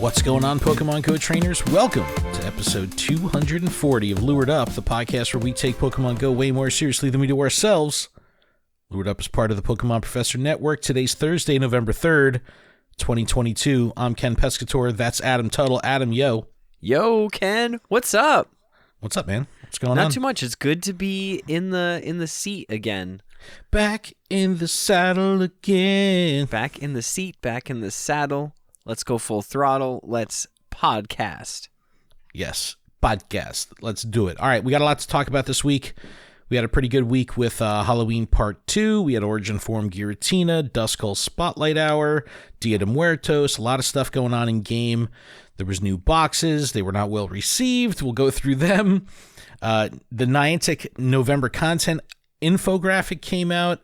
What's going on, Pokemon Go trainers? Welcome to episode 240 of Lured Up, the podcast where we take Pokemon Go way more seriously than we do ourselves. Lured Up is part of the Pokemon Professor Network. Today's Thursday, November 3rd, 2022. I'm Ken Pescator. That's Adam Tuttle. Adam, yo. Yo, Ken. What's up? What's up, man? What's going on? Not too much. It's good to be in the seat again. Back in the saddle again. Back in the seat, back in the saddle. Let's go full throttle. Let's podcast. Yes, podcast. Let's do it. All right, we got a lot to talk about this week. We had a pretty good week with Halloween Part 2. We had Origin Form Giratina, Duskull Spotlight Hour, Dia de Muertos, a lot of stuff going on in game. There was new boxes. They were not well received. We'll go through them. The Niantic November content infographic came out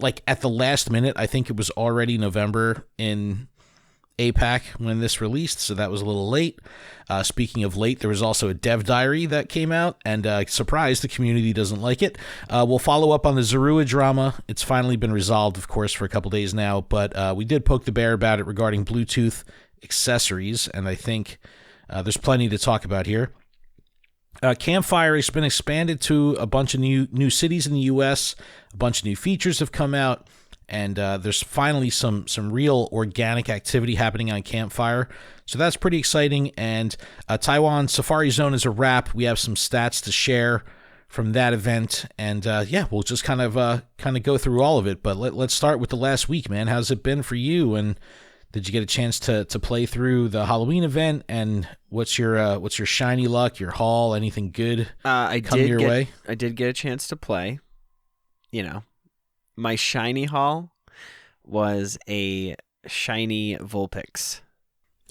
like at the last minute. I think it was already November in APAC when this released, so that was a little late. Speaking of late, there was also a dev diary that came out, and surprise, the community doesn't like it. We'll follow up on the Zorua drama. It's finally been resolved, of course, for a couple days now, but we did poke the bear about it regarding Bluetooth accessories, and I think there's plenty to talk about here. Campfire has been expanded to a bunch of new cities in the U.S. A bunch of new features have come out. And there's finally some real organic activity happening on Campfire. So that's pretty exciting. And Taiwan Safari Zone is a wrap. We have some stats to share from that event. And yeah, we'll just kind of go through all of it. But let's start with the last week, man. How's it been for you? And did you get a chance to play through the Halloween event? And what's your shiny luck, your haul, anything good come your way? I did get a chance to play, My shiny haul was a shiny Vulpix.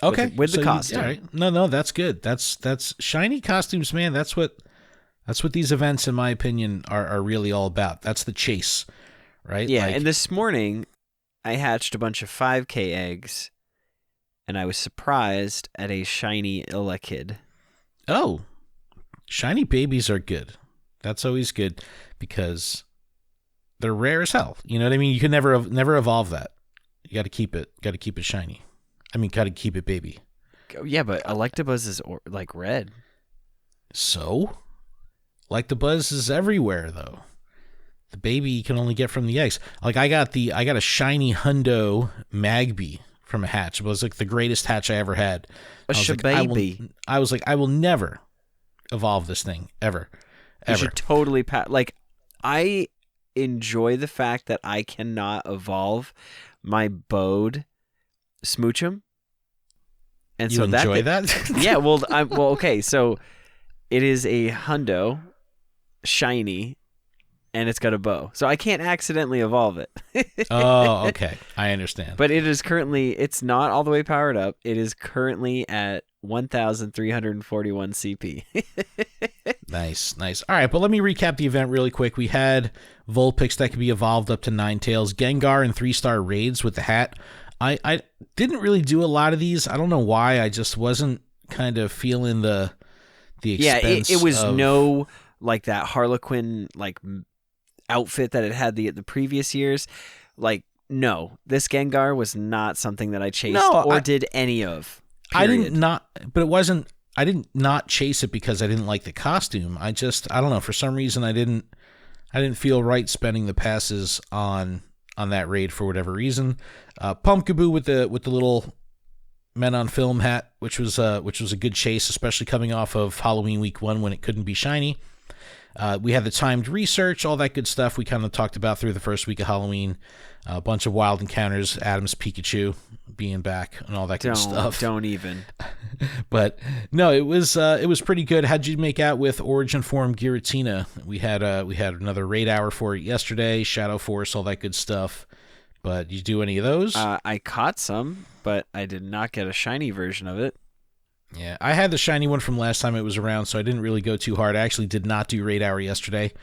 Okay, with the costume. All right. No, that's good. That's shiny costumes, man. That's what these events, in my opinion, are really all about. That's the chase, right? Yeah. And this morning, I hatched a bunch of 5K eggs, and I was surprised at a shiny Illakid. Oh, shiny babies are good. That's always good because they're rare as hell. You know what I mean? You can never evolve that. You got to keep it. Got to keep it shiny. I mean, got to keep it baby. Yeah, but Electabuzz is like red. So, Electabuzz is everywhere though. The baby you can only get from the eggs. Like I got a shiny Hundo Magby from a hatch. It was like the greatest hatch I ever had. Baby. I was like, I will never evolve this thing ever. You should totally I enjoy the fact that I cannot evolve my Bode Smoochum. And you enjoy that? Yeah, okay, so it is a Hundo shiny and it's got a bow. So I can't accidentally evolve it. Oh, okay. I understand. But it's not all the way powered up. It is currently at 1,341 CP. Nice. All right, but let me recap the event really quick. We had Vulpix that could be evolved up to 9-tails, Gengar and 3-star raids with the hat. I didn't really do a lot of these. I don't know why. I just wasn't kind of feeling the expense. Yeah, it was no like that Harlequin like outfit that it had the previous years. Like, no, this Gengar was not something that I chased did any of. Period. I didn't not chase it because I didn't like the costume. I don't know, for some reason I didn't feel right spending the passes on that raid for whatever reason. Pumpkaboo with the little Men on Film hat, which was a good chase, especially coming off of Halloween week 1 when it couldn't be shiny. We had the timed research, all that good stuff we kind of talked about through the first week of Halloween. A bunch of wild encounters, Adam's Pikachu being back and all that good stuff. Don't even. But no, it was pretty good. How'd you make out with Origin Form Giratina? We had another raid hour for it yesterday, Shadow Force, all that good stuff. But did you do any of those? I caught some, but I did not get a shiny version of it. Yeah, I had the shiny one from last time it was around, so I didn't really go too hard. I actually did not do raid hour yesterday,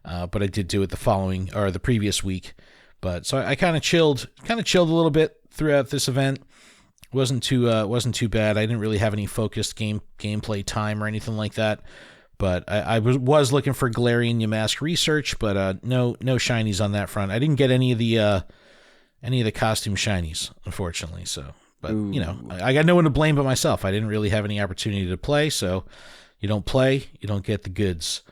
but I did do it the previous week. But so I kind of chilled a little bit throughout this event. Wasn't too bad. I didn't really have any focused gameplay time or anything like that. But I was looking for Galarian Yamask research, but no shinies on that front. I didn't get any of the costume shinies, unfortunately. So, But, I got no one to blame but myself. I didn't really have any opportunity to play, so you don't play, you don't get the goods.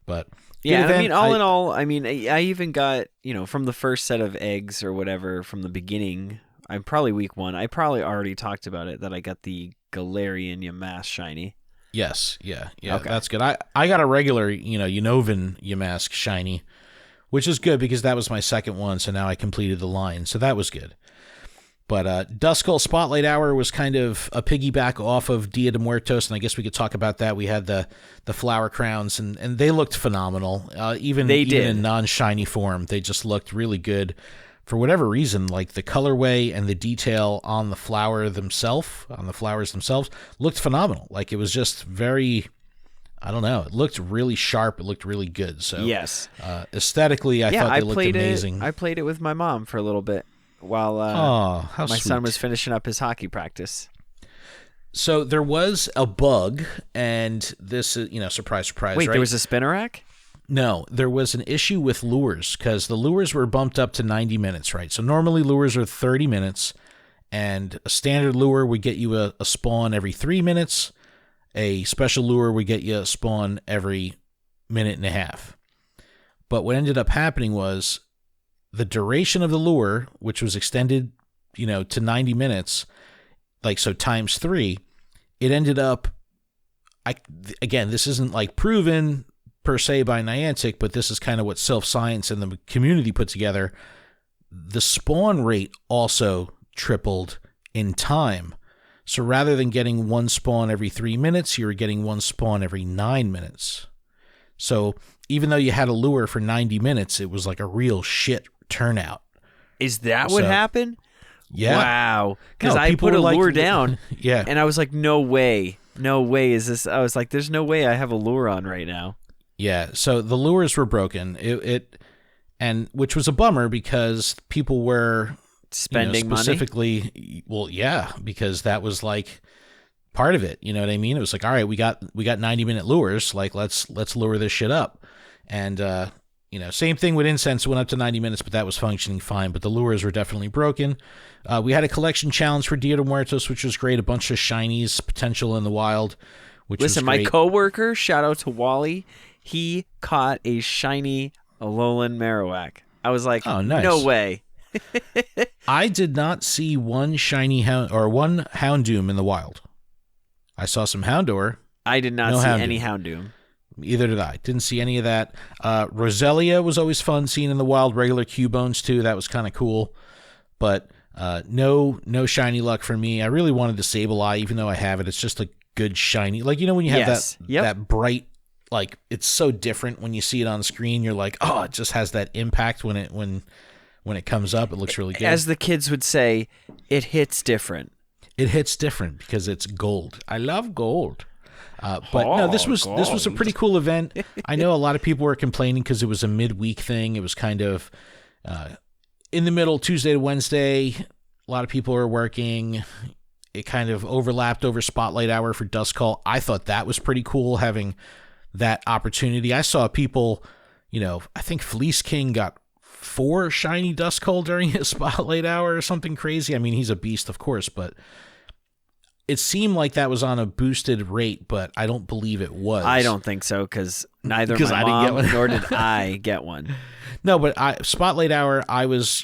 But yeah, I mean, all in all, I mean, I even got, from the first set of eggs or whatever from the beginning, I'm probably week 1. I probably already talked about it, that I got the Galarian Yamask shiny. Yes, yeah, okay. That's good. I got a regular, Unova Yamask shiny, which is good because that was my second one, so now I completed the line, so that was good. But Duskull Spotlight Hour was kind of a piggyback off of Dia de Muertos, and I guess we could talk about that. We had the flower crowns, and they looked phenomenal. Even in non-shiny form, they just looked really good. For whatever reason, like the colorway and the detail on the flowers themselves, looked phenomenal. Like it was just very, I don't know, it looked really sharp. It looked really good. So yes, aesthetically, I thought they looked amazing. I played it with my mom for a little bit while my son was finishing up his hockey practice. So there was a bug, and this is, surprise, surprise. Wait, right? There was a Spinnerack? No, there was an issue with lures because the lures were bumped up to 90 minutes, right? So normally lures are 30 minutes, and a standard lure would get you a spawn every 3 minutes. A special lure would get you a spawn every minute and a half. But what ended up happening was the duration of the lure, which was extended, to 90 minutes, so times 3, it ended up, again, this isn't like proven per se by Niantic, but this is kind of what Self-Science and the community put together. The spawn rate also tripled in time. So rather than getting one spawn every 3 minutes, you were getting one spawn every 9 minutes. So even though you had a lure for 90 minutes, it was like a real shit turnout. Is that what happened? Yeah. Wow. Because I put a lure down, yeah, and I was like, no way is this. I was like, there's no way I have a lure on right now. Yeah, so the lures were broken. And which was a bummer because people were spending specifically money. Well, yeah, because that was like part of it. You know what I mean? It was like, all right, we got 90-minute lures. Like let's lure this shit up. And same thing with incense. Went up to 90 minutes, but that was functioning fine. But the lures were definitely broken. We had a collection challenge for Dia de Muertos, which was great. A bunch of shinies potential in the wild. Listen, my coworker, shout out to Wally. He caught a shiny Alolan Marowak. I was like, oh, nice. No way. I did not see one shiny one Houndoom in the wild. I saw some Houndour. I did not see any Houndoom. Either did I. Didn't see any of that. Roselia was always fun seeing in the wild. Regular Cubones too. That was kind of cool. But no shiny luck for me. I really wanted to Sableye, even though I have it. It's just a good shiny. Like, when you have that bright, like, it's so different when you see it on screen. You're like, oh, it just has that impact when it comes up. It looks really good. As the kids would say, it hits different. It hits different because it's gold. I love gold. But no, this was a pretty cool event. I know a lot of people were complaining because it was a midweek thing. It was kind of in the middle, Tuesday to Wednesday. A lot of people were working. It kind of overlapped over Spotlight Hour for Duskull. I thought that was pretty cool, having that opportunity. I saw people, I think Fleece King got 4 shiny Duskull during his Spotlight Hour or something crazy. I mean, he's a beast, of course, but it seemed like that was on a boosted rate, but I don't believe it was. I don't think so, because neither my mom nor did I get one. No, but Spotlight Hour, I was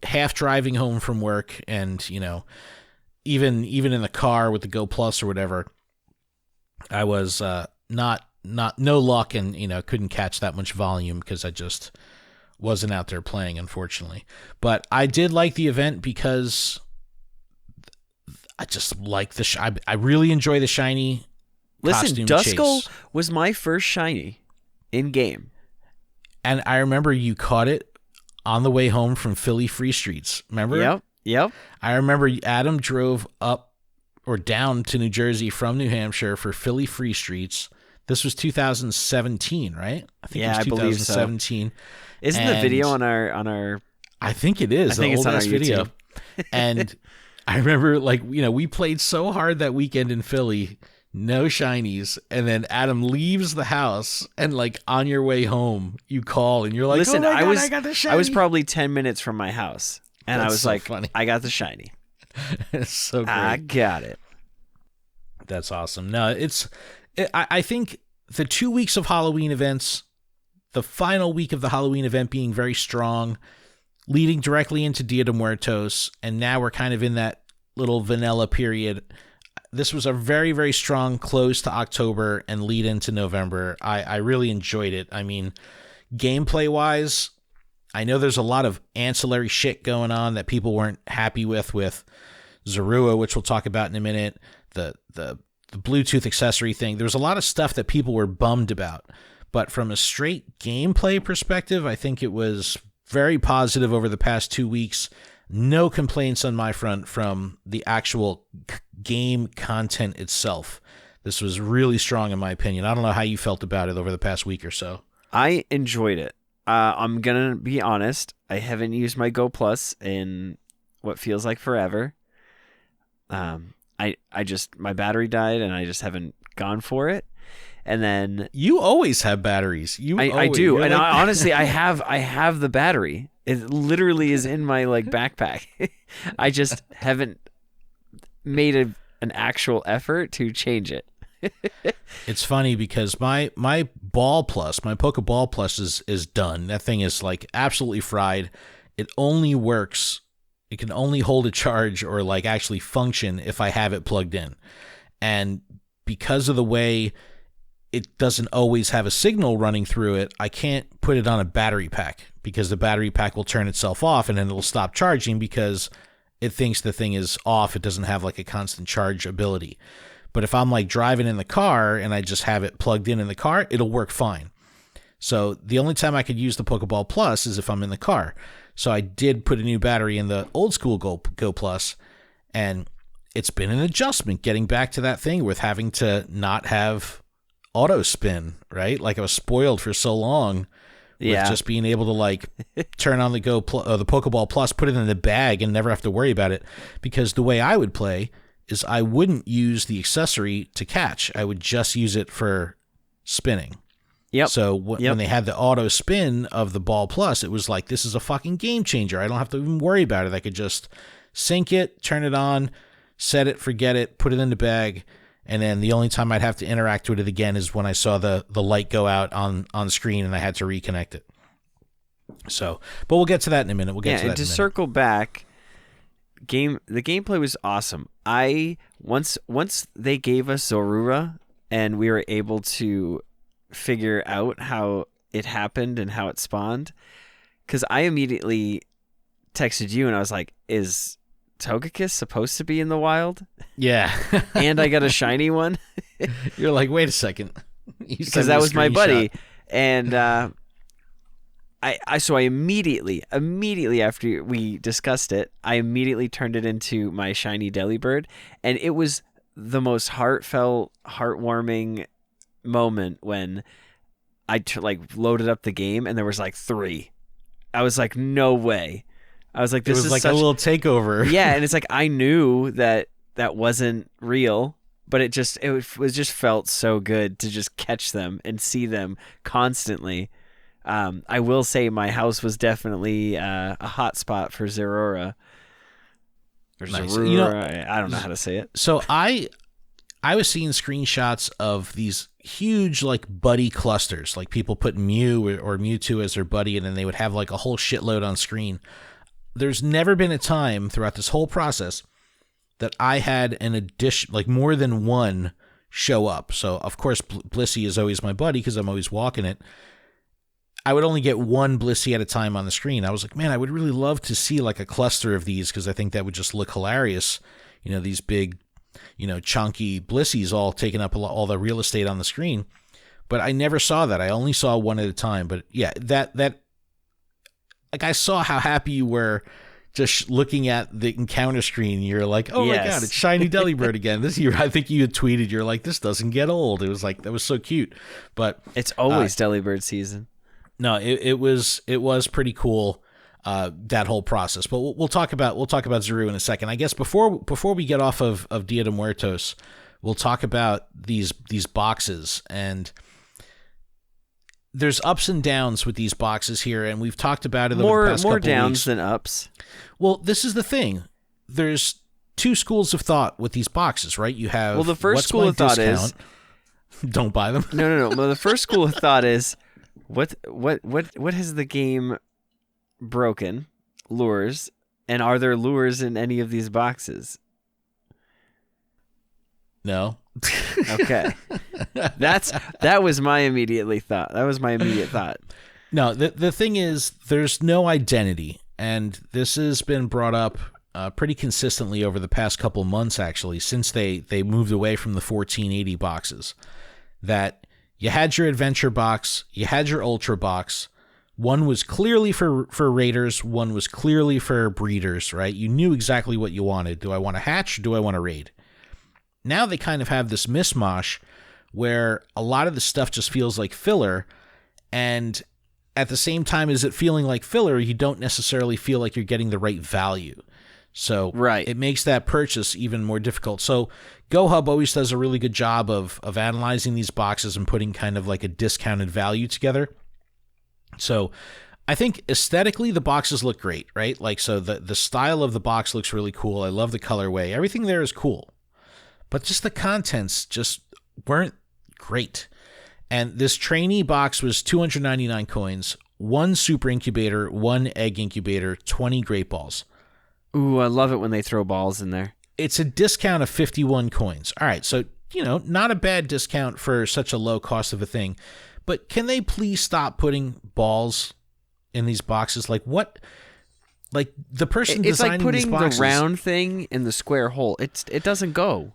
half driving home from work, and even in the car with the Go Plus or whatever, I was no luck, and couldn't catch that much volume because I just wasn't out there playing, unfortunately. But I did like the event because I just like I really enjoy the shiny. Listen, Duskull was my first shiny in game, and I remember you caught it on the way home from Philly Free Streets. Remember? Yep. I remember Adam drove up or down to New Jersey from New Hampshire for Philly Free Streets. This was 2017, right? I think it was 2017. Isn't the video on our? I think it is. I think it's on our video. And I remember, we played so hard that weekend in Philly, no shinies, and then Adam leaves the house, and on your way home, you call and you're like, "Listen, oh my God, I got the shiny." I was probably 10 minutes from my house, and I was so like, funny. I got the shiny. It's so great. I got it. That's awesome. No, I think the 2 weeks of Halloween events, the final week of the Halloween event being very strong, leading directly into Dia de Muertos, and now we're kind of in that little vanilla period. This was a very, very strong close to October and lead into November. I really enjoyed it. I mean, gameplay-wise, I know there's a lot of ancillary shit going on that people weren't happy with Zorua, which we'll talk about in a minute, the Bluetooth accessory thing. There was a lot of stuff that people were bummed about. But from a straight gameplay perspective, I think it was very positive over the past 2 weeks. No complaints on my front from the actual game content itself. This was really strong in my opinion. I don't know how you felt about it over the past week or so. I enjoyed it. I'm going to be honest. I haven't used my Go Plus in what feels like forever. My battery died and I just haven't gone for it. And then you always have batteries. I do. And honestly, I have the battery. It literally is in my backpack. I just haven't made an actual effort to change it. It's funny because my Ball Plus, my Pokeball Plus is done. That thing is absolutely fried. It only works. It can only hold a charge or actually function if I have it plugged in. And because of the way it doesn't always have a signal running through it, I can't put it on a battery pack because the battery pack will turn itself off and then it'll stop charging because it thinks the thing is off. It doesn't have a constant charge ability. But if I'm driving in the car and I just have it plugged in the car, it'll work fine. So the only time I could use the Pokeball Plus is if I'm in the car. So I did put a new battery in the old school Go Plus, and it's been an adjustment getting back to that thing with having to not have auto spin, right? I was spoiled for so long with just being able to turn on the the Pokeball Plus, put it in the bag and never have to worry about it. Because the way I would play is I wouldn't use the accessory to catch. I would just use it for spinning. Yep. So when they had the auto spin of the Ball Plus, it was this is a fucking game changer. I don't have to even worry about it. I could just sync it, turn it on, set it, forget it, put it in the bag, and then the only time I'd have to interact with it again is when I saw the light go out on screen and I had to reconnect it. So, but we'll get to that in a minute. And to circle back, the gameplay was awesome. Once they gave us Zorua and we were able to figure out how it happened and how it spawned, because I immediately texted you and I was like, is Togekiss supposed to be in the wild? Yeah. And I got a shiny one. You're like, wait a second. Because that was my buddy. And I immediately after we discussed it, I immediately turned it into my shiny Delibird, and it was the most heartfelt, heartwarming moment when I loaded up the game and there was 3. I was like, no way. I was like, this is such a little takeover. Yeah, and it's I knew that wasn't real, but it just felt so good to just catch them and see them constantly. I will say my house was definitely a hot spot for Zorora. Or nice. Zorora, I don't know how to say it. So I was seeing screenshots of these huge buddy clusters, people put Mew or Mewtwo as their buddy, and then they would have a whole shitload on screen. There's never been a time throughout this whole process that I had an addition, more than one show up. So of course Blissey is always my buddy because I'm always walking it. I would only get one Blissey at a time on the screen. I was like, man, I would really love to see a cluster of these because I think that would just look hilarious. These big, chunky Blisseys all taking up all the real estate on the screen. But I never saw that. I only saw one at a time. But yeah, that I saw how happy you were just looking at the encounter screen. You're like, oh my God, it's shiny Delibird again. This year, I think you had tweeted, you're like, this doesn't get old. It was that was so cute. But it's always Delibird season. No, it was pretty cool, that whole process. But we'll talk about Zorua in a second. I guess before we get off of Dia de Muertos, we'll talk about these boxes. And there's ups and downs with these boxes here, and we've talked about it over the past couple more downs weeks. Than ups. Well, this is the thing. There's two schools of thought with these boxes, right? You have, well, the first school of thought is don't buy them. No. Well, the first school of thought is what has the game broken? Lures, and are there lures in any of these boxes? No. Okay. That was my immediate thought. No, the thing is, there's no identity, and this has been brought up pretty consistently over the past couple months, actually, since they moved away from the 1480 boxes, that you had your adventure box, you had your ultra box. One was clearly for raiders, one was clearly for breeders, right? You knew exactly what you wanted. Do I want to hatch, or do I want to raid? Now they kind of have this mishmash where a lot of the stuff just feels like filler, and at the same time as it feeling like filler, you don't necessarily feel like you're getting the right value. So right. It makes that purchase even more difficult. So GoHub always does a really good job of analyzing these boxes and putting kind of like a discounted value together. So I think aesthetically the boxes look great, right? Like, so the style of the box looks really cool. I love the colorway. Everything there is cool. But just the contents just weren't great. And this trainee box was 299 coins, 1 super incubator, 1 egg incubator, 20 great balls. Ooh, I love it when they throw balls in there. It's a discount of 51 coins. All right, so, not a bad discount for such a low cost of a thing. But can they please stop putting balls in these boxes? Like, what? Like, the person designing these boxes... It's like putting the round thing in the square hole. It doesn't go.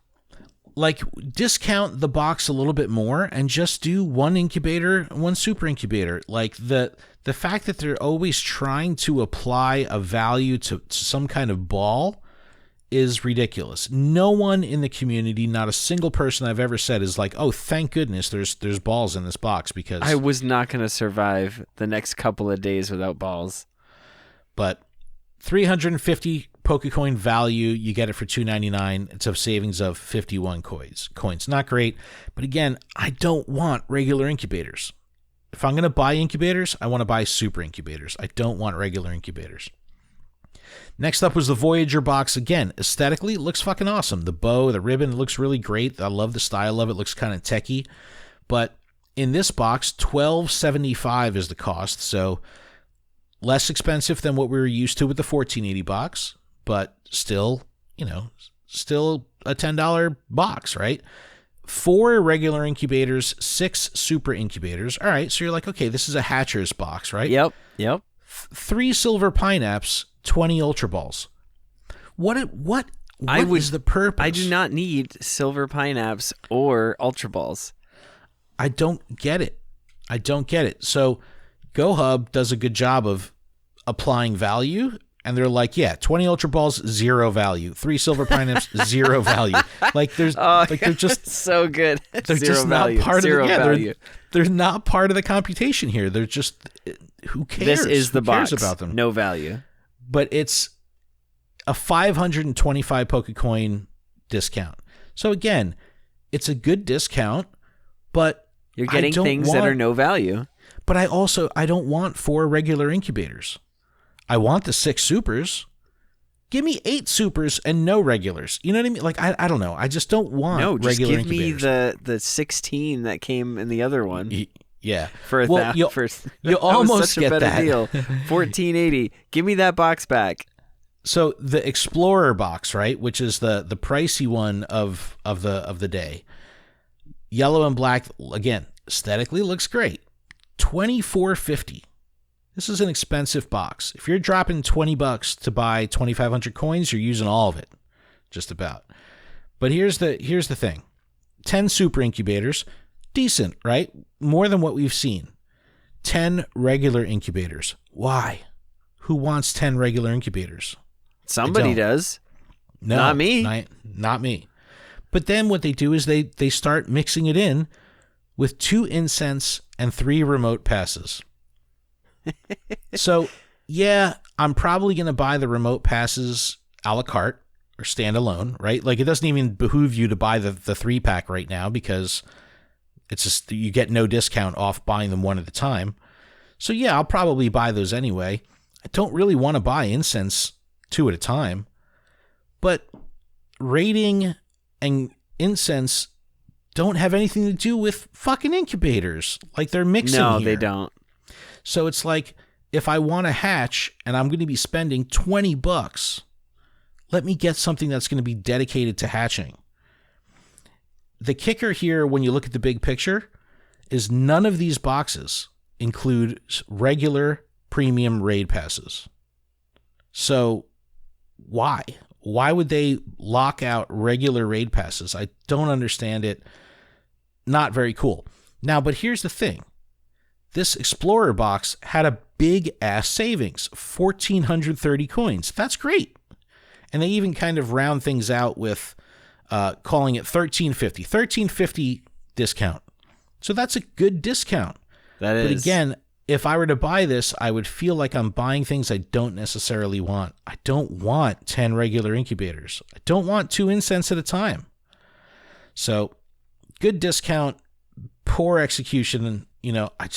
Like, discount the box a little bit more and just do 1 incubator, 1 super incubator. Like, the fact that they're always trying to apply a value to some kind of ball is ridiculous. No one in the community, not a single person I've ever said is like, oh, thank goodness there's balls in this box, because I was not going to survive the next couple of days without balls. But 350 Pokecoin value, you get it for $2.99. It's a savings of 51 coins. Not great, but again, I don't want regular incubators. If I'm going to buy incubators, I want to buy super incubators. I don't want regular incubators. Next up was the Voyager box. Again, aesthetically, it looks fucking awesome. The bow, the ribbon, it looks really great. I love the style of it. It looks kind of techie. But in this box, $12.75 is the cost, so less expensive than what we were used to with the 1480 box, but still, still a $10 box, right? 4 regular incubators, 6 super incubators. All right, so you're like, okay, this is a hatcher's box, right? Yep. 3 silver pineapps, 20 ultra balls. What is the purpose? I do not need silver pineapps or ultra balls. I don't get it. So GoHub does a good job of applying value, and they're like, yeah, 20 ultra balls, 0 value. 3 silver pineapps, 0 value. Like, they're just so good. They're just value. Not part Zero of the value. They're not part of the computation here. They're just, who cares? This is the who cares box. About them? No value. But it's a 525 Pokecoin discount. So again, it's a good discount, but you're getting things that are no value. But I don't want 4 regular incubators. I want the 6 supers. Give me 8 supers and no regulars. You know what I mean? Like, I don't know. I just don't want regular incubators. No, just give me the 16 that came in the other one. Yeah. You almost such a get better that deal. 1480. Give me that box back. So the Explorer box, right, which is the pricey one of the day. Yellow and black, again, aesthetically looks great. $24.50. This is an expensive box. If you're dropping $20 to buy 2,500 coins, you're using all of it, just about. But here's the thing: 10 super incubators, decent, right? More than what we've seen. 10 regular incubators. Why? Who wants 10 regular incubators? Somebody does. No, not me. Not me. But then what they do is they start mixing it in with 2 incense and 3 remote passes. So, yeah, I'm probably going to buy the remote passes a la carte or standalone, right? Like, it doesn't even behoove you to buy the 3-pack right now, because it's just, you get no discount off buying them one at a time. So, yeah, I'll probably buy those anyway. I don't really want to buy incense 2 at a time. But raiding and incense don't have anything to do with fucking incubators. Like, they're mixing No, here. they don't. So it's like, if I want to hatch and I'm going to be spending $20, let me get something that's going to be dedicated to hatching. The kicker here, when you look at the big picture, is none of these boxes include regular premium raid passes. So why? Why would they lock out regular raid passes? I don't understand it. Not very cool. Now, but here's the thing. This Explorer box had a big ass savings, 1,430 coins. That's great. And they even kind of round things out with calling it 1,350. 1,350 discount. So that's a good discount. That is. But again, if I were to buy this, I would feel like I'm buying things I don't necessarily want. I don't want 10 regular incubators. I don't want 2 incense at a time. So good discount, poor execution. You know, I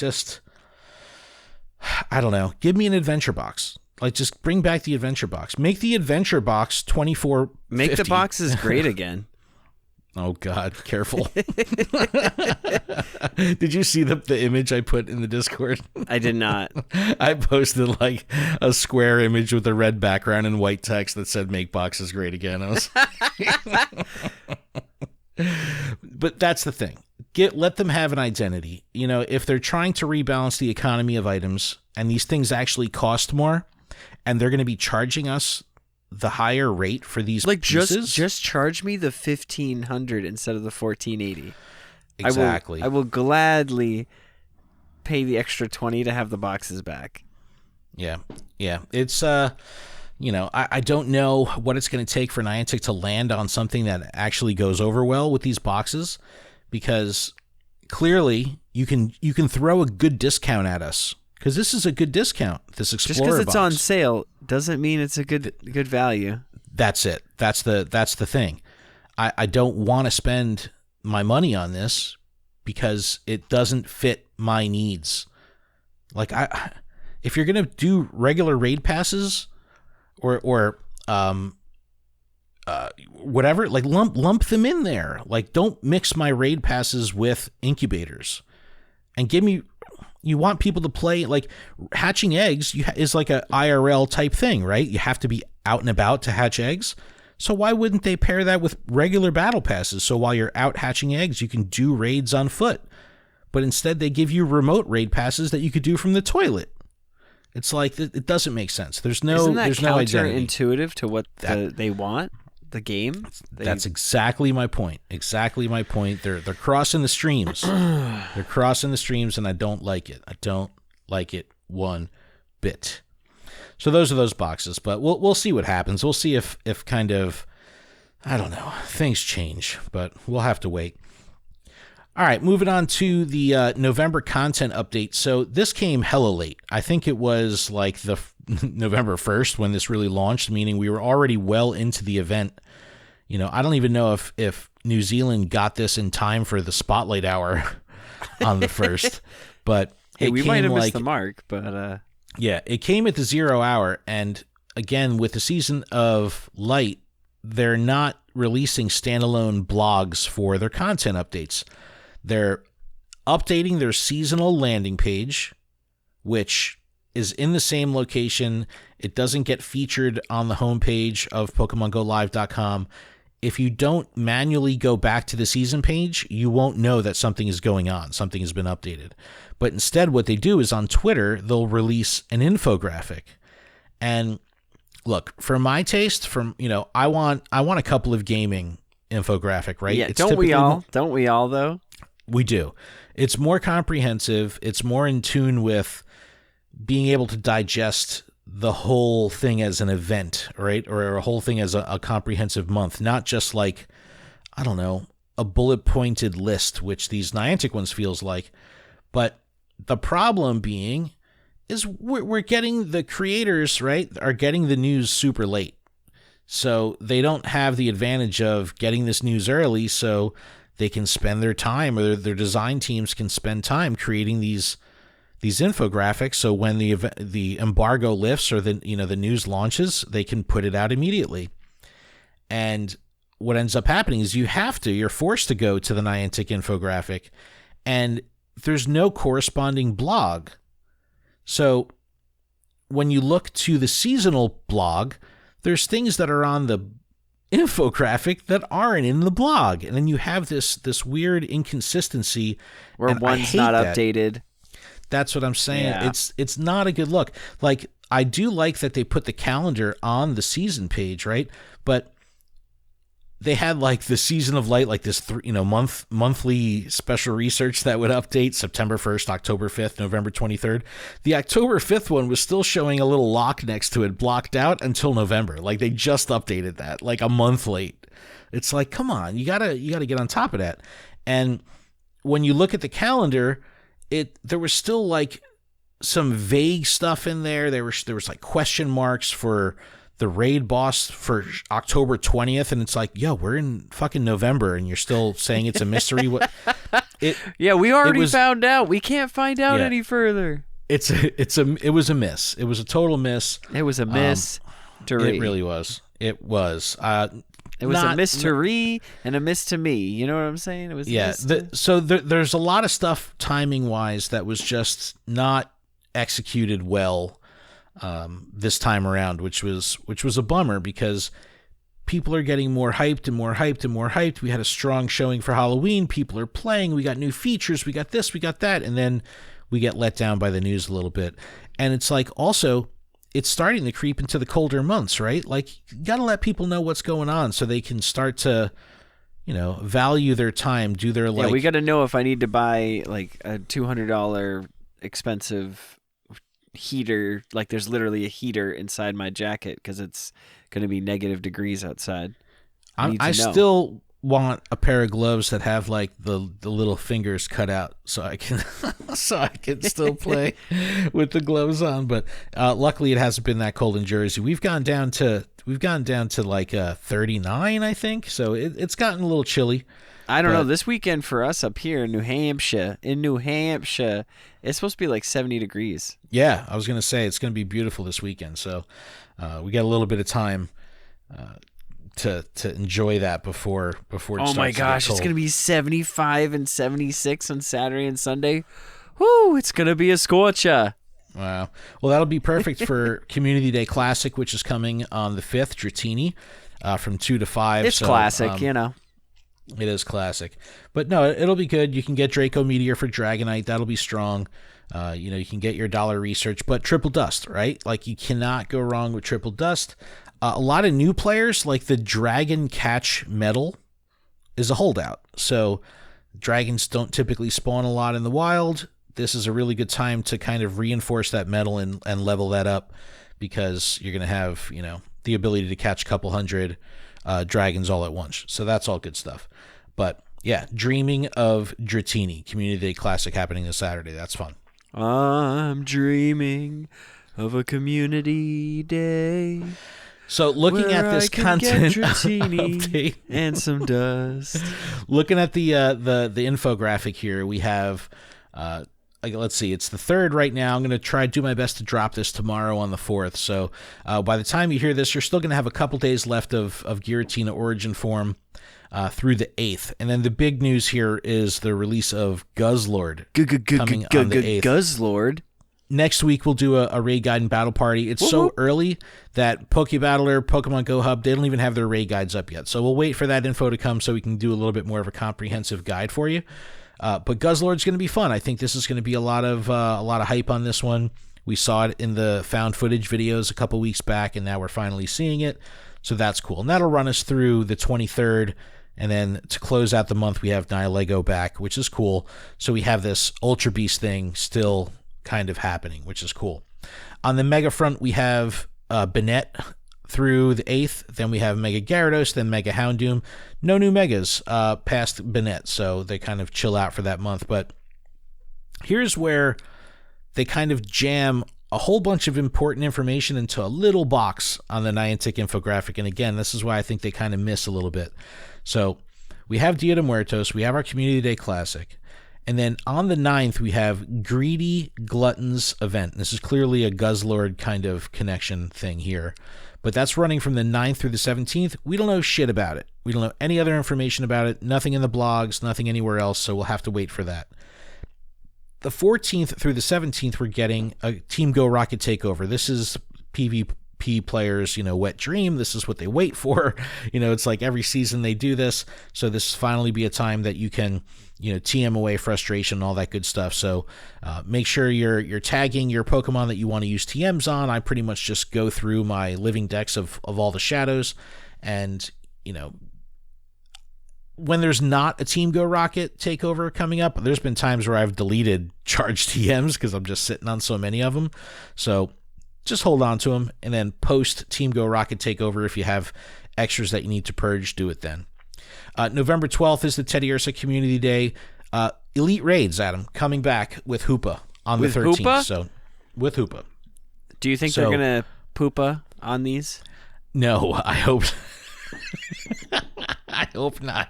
don't know. Give me an adventure box. Like, just bring back the adventure box. Make the adventure box $24.50. Make the boxes great again. Oh, God, careful. Did you see the image I put in the Discord? I did not. I posted like a square image with a red background and white text that said "Make boxes great again." I was But that's the thing. Let them have an identity. You know, if they're trying to rebalance the economy of items and these things actually cost more and they're going to be charging us the higher rate for these pieces. Just charge me the 1,500 instead of the 1,480. Exactly. I will gladly pay the extra 20 to have the boxes back. Yeah. It's you know, I don't know what it's going to take for Niantic to land on something that actually goes over well with these boxes, because clearly you can throw a good discount at us. Because this is a good discount, this Explorer box. Just because it's on sale doesn't mean it's a good value. That's it. That's the thing. I don't want to spend my money on this because it doesn't fit my needs. Like, if you're gonna do regular raid passes or whatever, like lump them in there. Like, don't mix my raid passes with incubators, and give me. You want people to play, like, hatching eggs is like a IRL type thing, right? You have to be out and about to hatch eggs. So why wouldn't they pair that with regular battle passes? So while you're out hatching eggs, you can do raids on foot. But instead they give you remote raid passes that you could do from the toilet. It's like, it doesn't make sense. There's no identity. Intuitive to what they want? The game? That's exactly my point. They're crossing the streams. They're crossing the streams, and I don't like it. I don't like it one bit. So those are those boxes, but we'll see what happens. We'll see if kind of, I don't know, things change, but we'll have to wait. All right, moving on to the November content update. So this came hella late. I think it was like the November 1st when this really launched, meaning we were already well into the event. You know, I don't even know if New Zealand got this in time for the Spotlight Hour on the 1st, but we might have missed the mark, but yeah, it came at the 0 hour. And again, with the Season of Light, they're not releasing standalone blogs for their content updates. They're updating their seasonal landing page, which is in the same location. It doesn't get featured on the homepage of PokemonGoLive.com. If you don't manually go back to the season page, you won't know that something is going on. Something has been updated. But instead, what they do is on Twitter, they'll release an infographic. And look, for my taste, I want a couple of gaming infographic, right? Yeah, don't we all? Don't we all, though? We do. It's more comprehensive. It's more in tune with being able to digest the whole thing as an event, right? Or a whole thing as a comprehensive month, not just like, I don't know, a bullet pointed list, which these Niantic ones feels like. But the problem being is we're getting the creators, right, are getting the news super late. So they don't have the advantage of getting this news early, so they can spend their time, or their design teams can spend time creating these infographics. So when the embargo lifts or the news launches, they can put it out immediately. And what ends up happening is you're forced to go to the Niantic infographic, and there's no corresponding blog. So when you look to the seasonal blog, there's things that are on the infographic that aren't in the blog. And then you have this weird inconsistency where one's not updated. That's what I'm saying. Yeah. It's not a good look. Like, I do like that they put the calendar on the season page, right? But they had like the Season of Light, like this monthly special research that would update September 1st, October 5th, November 23rd. The October 5th one was still showing a little lock next to it, blocked out until November. Like, they just updated that like a month late. It's like, come on, you gotta get on top of that. And when you look at the calendar, there was still like some vague stuff in there. There was like question marks for the raid boss for October 20th, and it's like, yo, we're in fucking November and you're still saying it's a mystery. We already found out. We can't find out any further. It was a miss. It was a total miss. It was a mystery. It really was. It was. It was a mystery and a miss to me. You know what I'm saying? It was. Yeah. There's a lot of stuff timing wise that was just not executed well this time around, which was a bummer, because people are getting more hyped and more hyped and more hyped. We had a strong showing for Halloween. People are playing. We got new features. We got this. We got that. And then we get let down by the news a little bit. And it's like, also, it's starting to creep into the colder months, right? Like, you got to let people know what's going on so they can start to, value their time, do their we got to know if I need to buy like a $200 expensive heater. Like, there's literally a heater inside my jacket because it's going to be negative degrees outside. I still want a pair of gloves that have like the little fingers cut out so I can still play with the gloves on. But luckily it hasn't been that cold in Jersey. We've gone down to like 39, I think. So it's gotten a little chilly. I don't know. This weekend for us up here in New Hampshire, it's supposed to be like 70 degrees. Yeah, I was going to say it's going to be beautiful this weekend. So we got a little bit of time to enjoy that before it starts to get cold. Oh my gosh, it's going to be 75 and 76 on Saturday and Sunday. Woo, it's going to be a scorcher. Wow. Well, that'll be perfect for Community Day Classic, which is coming on the 5th, Dratini, from 2 to 5. It's classic, It is classic. But no, it'll be good. You can get Draco Meteor for Dragonite. That'll be strong. You can get your dollar research, but Triple Dust, right? Like, you cannot go wrong with Triple Dust. A lot of new players, like the Dragon Catch Medal, is a holdout. So dragons don't typically spawn a lot in the wild. This is a really good time to kind of reinforce that medal and level that up, because you're going to have, the ability to catch a couple hundred dragons all at once. So that's all good stuff. But yeah, dreaming of Dratini, Community Day Classic happening this Saturday. That's fun. I'm dreaming of a community day. So looking at this content update and some dust. Looking at the infographic here, we have let's see, it's the 3rd right now. I'm going to try to do my best to drop this tomorrow on the 4th. So by the time you hear this, you're still going to have a couple days left of Giratina Origin Form through the 8th. And then the big news here is the release of Guzzlord coming on the 8th. Guzzlord. Next week, we'll do a raid guide and battle party. It's so early that Pokebattler, Pokemon Go Hub, they don't even have their raid guides up yet. So we'll wait for that info to come so we can do a little bit more of a comprehensive guide for you. But Guzzlord's going to be fun. I think this is going to be a lot of hype on this one. We saw it in the found footage videos a couple weeks back, and now we're finally seeing it. So that's cool. And that'll run us through the 23rd. And then to close out the month, we have Nihilego back, which is cool. So we have this Ultra Beast thing still kind of happening, which is cool. On the Mega front, we have Banette through the 8th. Then we have Mega Gyarados, then Mega Houndoom. No new Megas past Banette, so they kind of chill out for that month. But here's where they kind of jam a whole bunch of important information into a little box on the Niantic infographic. And again, this is why I think they kind of miss a little bit. So we have Dia de Muertos, we have our Community Day Classic. And then on the 9th, we have Greedy Glutton's event. This is clearly a Guzzlord kind of connection thing here. but that's running from the 9th through the 17th. We don't know shit about it. We don't know any other information about it. Nothing in the blogs, nothing anywhere else, so we'll have to wait for that. The 14th through the 17th, we're getting a Team Go Rocket Takeover. This is PvP players, wet dream. This is what they wait for. It's like every season they do this. So this finally be a time that you can, TM away frustration, all that good stuff. So make sure you're tagging your Pokemon that you want to use TMs on. I pretty much just go through my living decks of all the shadows, and when there's not a Team Go Rocket takeover coming up, there's been times where I've deleted charged TMs because I'm just sitting on so many of them. So just hold on to them, and then post Team Go Rocket takeover. If you have extras that you need to purge, do it then. November 12th is the Teddy Ursa Community Day. Elite Raids, Adam, coming back with Hoopa on the 13th. Hoopa? So with Hoopa. Do you think they're going to poopa on these? No, I hope I hope not.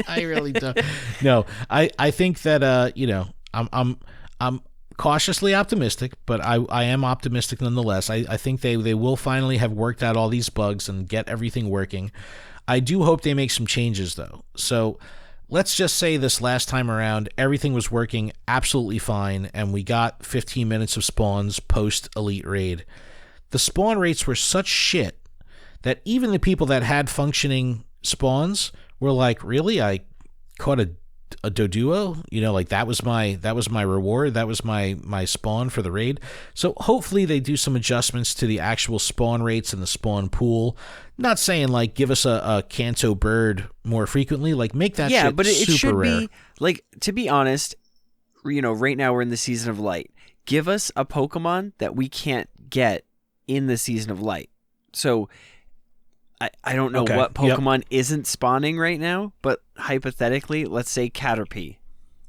I really don't. No, I think that I'm cautiously optimistic, but I am optimistic nonetheless. I think they will finally have worked out all these bugs and get everything working. I do hope they make some changes though. So let's just say this last time around, everything was working absolutely fine, and we got 15 minutes of spawns post Elite Raid. The spawn rates were such shit that even the people that had functioning spawns were like, really? I caught a Doduo? Like that was my reward. That was my spawn for the raid. So hopefully they do some adjustments to the actual spawn rates and the spawn pool. Not saying like give us a Kanto bird more frequently. Like make that shit but it super should rare. be like, to be honest, right now we're in the Season of Light. Give us a Pokemon that we can't get in the Season of Light. So I don't know what Pokemon isn't spawning right now, but hypothetically, let's say Caterpie.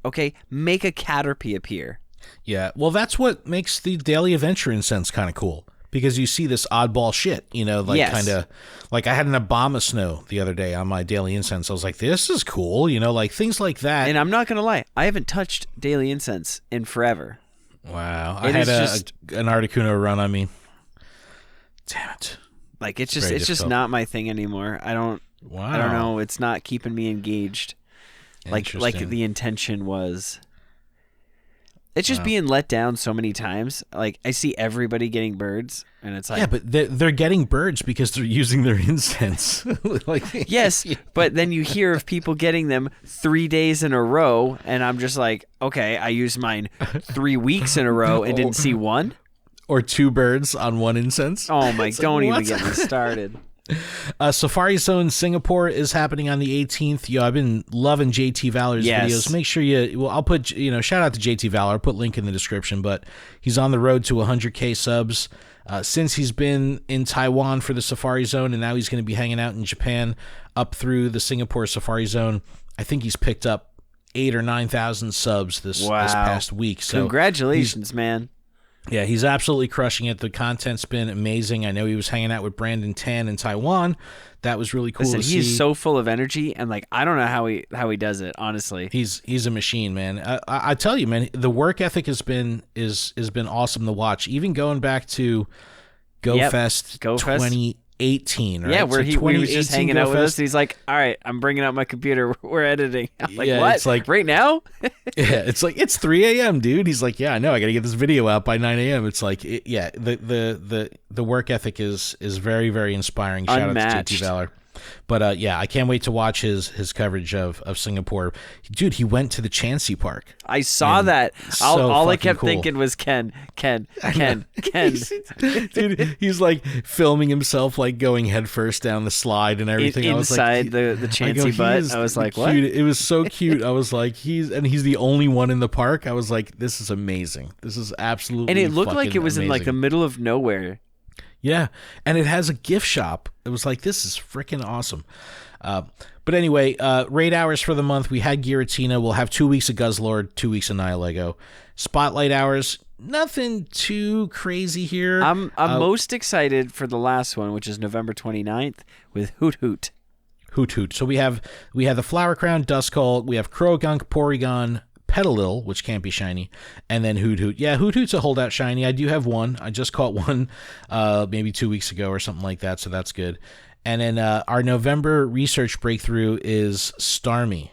Okay, make a Caterpie appear. Yeah, well, that's what makes the daily adventure incense kind of cool, because you see this oddball shit, kind of like I had an Abomasnow the other day on my daily incense. I was like, this is cool, like things like that. And I'm not going to lie, I haven't touched daily incense in forever. Wow, I had an Articuno run on me. Damn it. Like it's just not my thing anymore. I don't know. It's not keeping me engaged. Like the intention was. It's just being let down so many times. Like I see everybody getting birds, and it's like, yeah, but they're getting birds because they're using their incense. Yes, but then you hear of people getting them 3 days in a row, and I'm just like, okay, I used mine 3 weeks in a row and didn't see one. Or 2 birds on 1 incense. Oh my! Don't even get me started. Safari Zone Singapore is happening on the 18th. I've been loving JT Valor's videos. Make sure I'll put, shout out to JT Valor. I'll put link in the description, but he's on the road to 100K subs. Since he's been in Taiwan for the Safari Zone, and now he's going to be hanging out in Japan up through the Singapore Safari Zone, I think he's picked up 8,000 or 9,000 subs this past week. So congratulations, man. Yeah, he's absolutely crushing it. The content's been amazing. I know he was hanging out with Brandon Tan in Taiwan. That was really cool to see. He's so full of energy, and like I don't know how he does it. Honestly, he's a machine, man. I tell you, man, the work ethic has been awesome to watch. Even going back to GoFest 2018, right? Yeah, where he was just hanging out with us. He's like, "All right, I'm bringing out my computer. We're editing." I'm like, what? It's like right now? Yeah, it's like it's 3 a.m., dude. He's like, "Yeah, I know. I got to get this video out by 9 a.m." It's like, the work ethic is very, very inspiring. Shout out to JT Valor. But I can't wait to watch his coverage of Singapore. Dude, he went to the Chansey Park. I saw that. All I kept thinking was Ken. Dude, he's like filming himself like going headfirst down the slide and everything. Inside the Chansey butt. I was like, what? Cute. It was so cute. I was like, he's the only one in the park. I was like, this is amazing. This is absolutely And it looked like it was amazing. In like the middle of nowhere. Yeah, and it has a gift shop. It was like, this is freaking awesome. But anyway, raid hours for the month. We had Giratina. We'll have 2 weeks of Guzzlord, 2 weeks of Nihilego. Spotlight hours, nothing too crazy here. I'm most excited for the last one, which is November 29th with Hoot Hoot. Hoot Hoot. So we have the Flower Crown, Duskull. We have Croagunk, Porygon, Petalil, which can't be shiny, and then Hoot Hoot. Yeah, Hoot Hoot's a holdout shiny. I do have one. I just caught one maybe 2 weeks ago or something like that, so that's good. And then our November research breakthrough is Starmie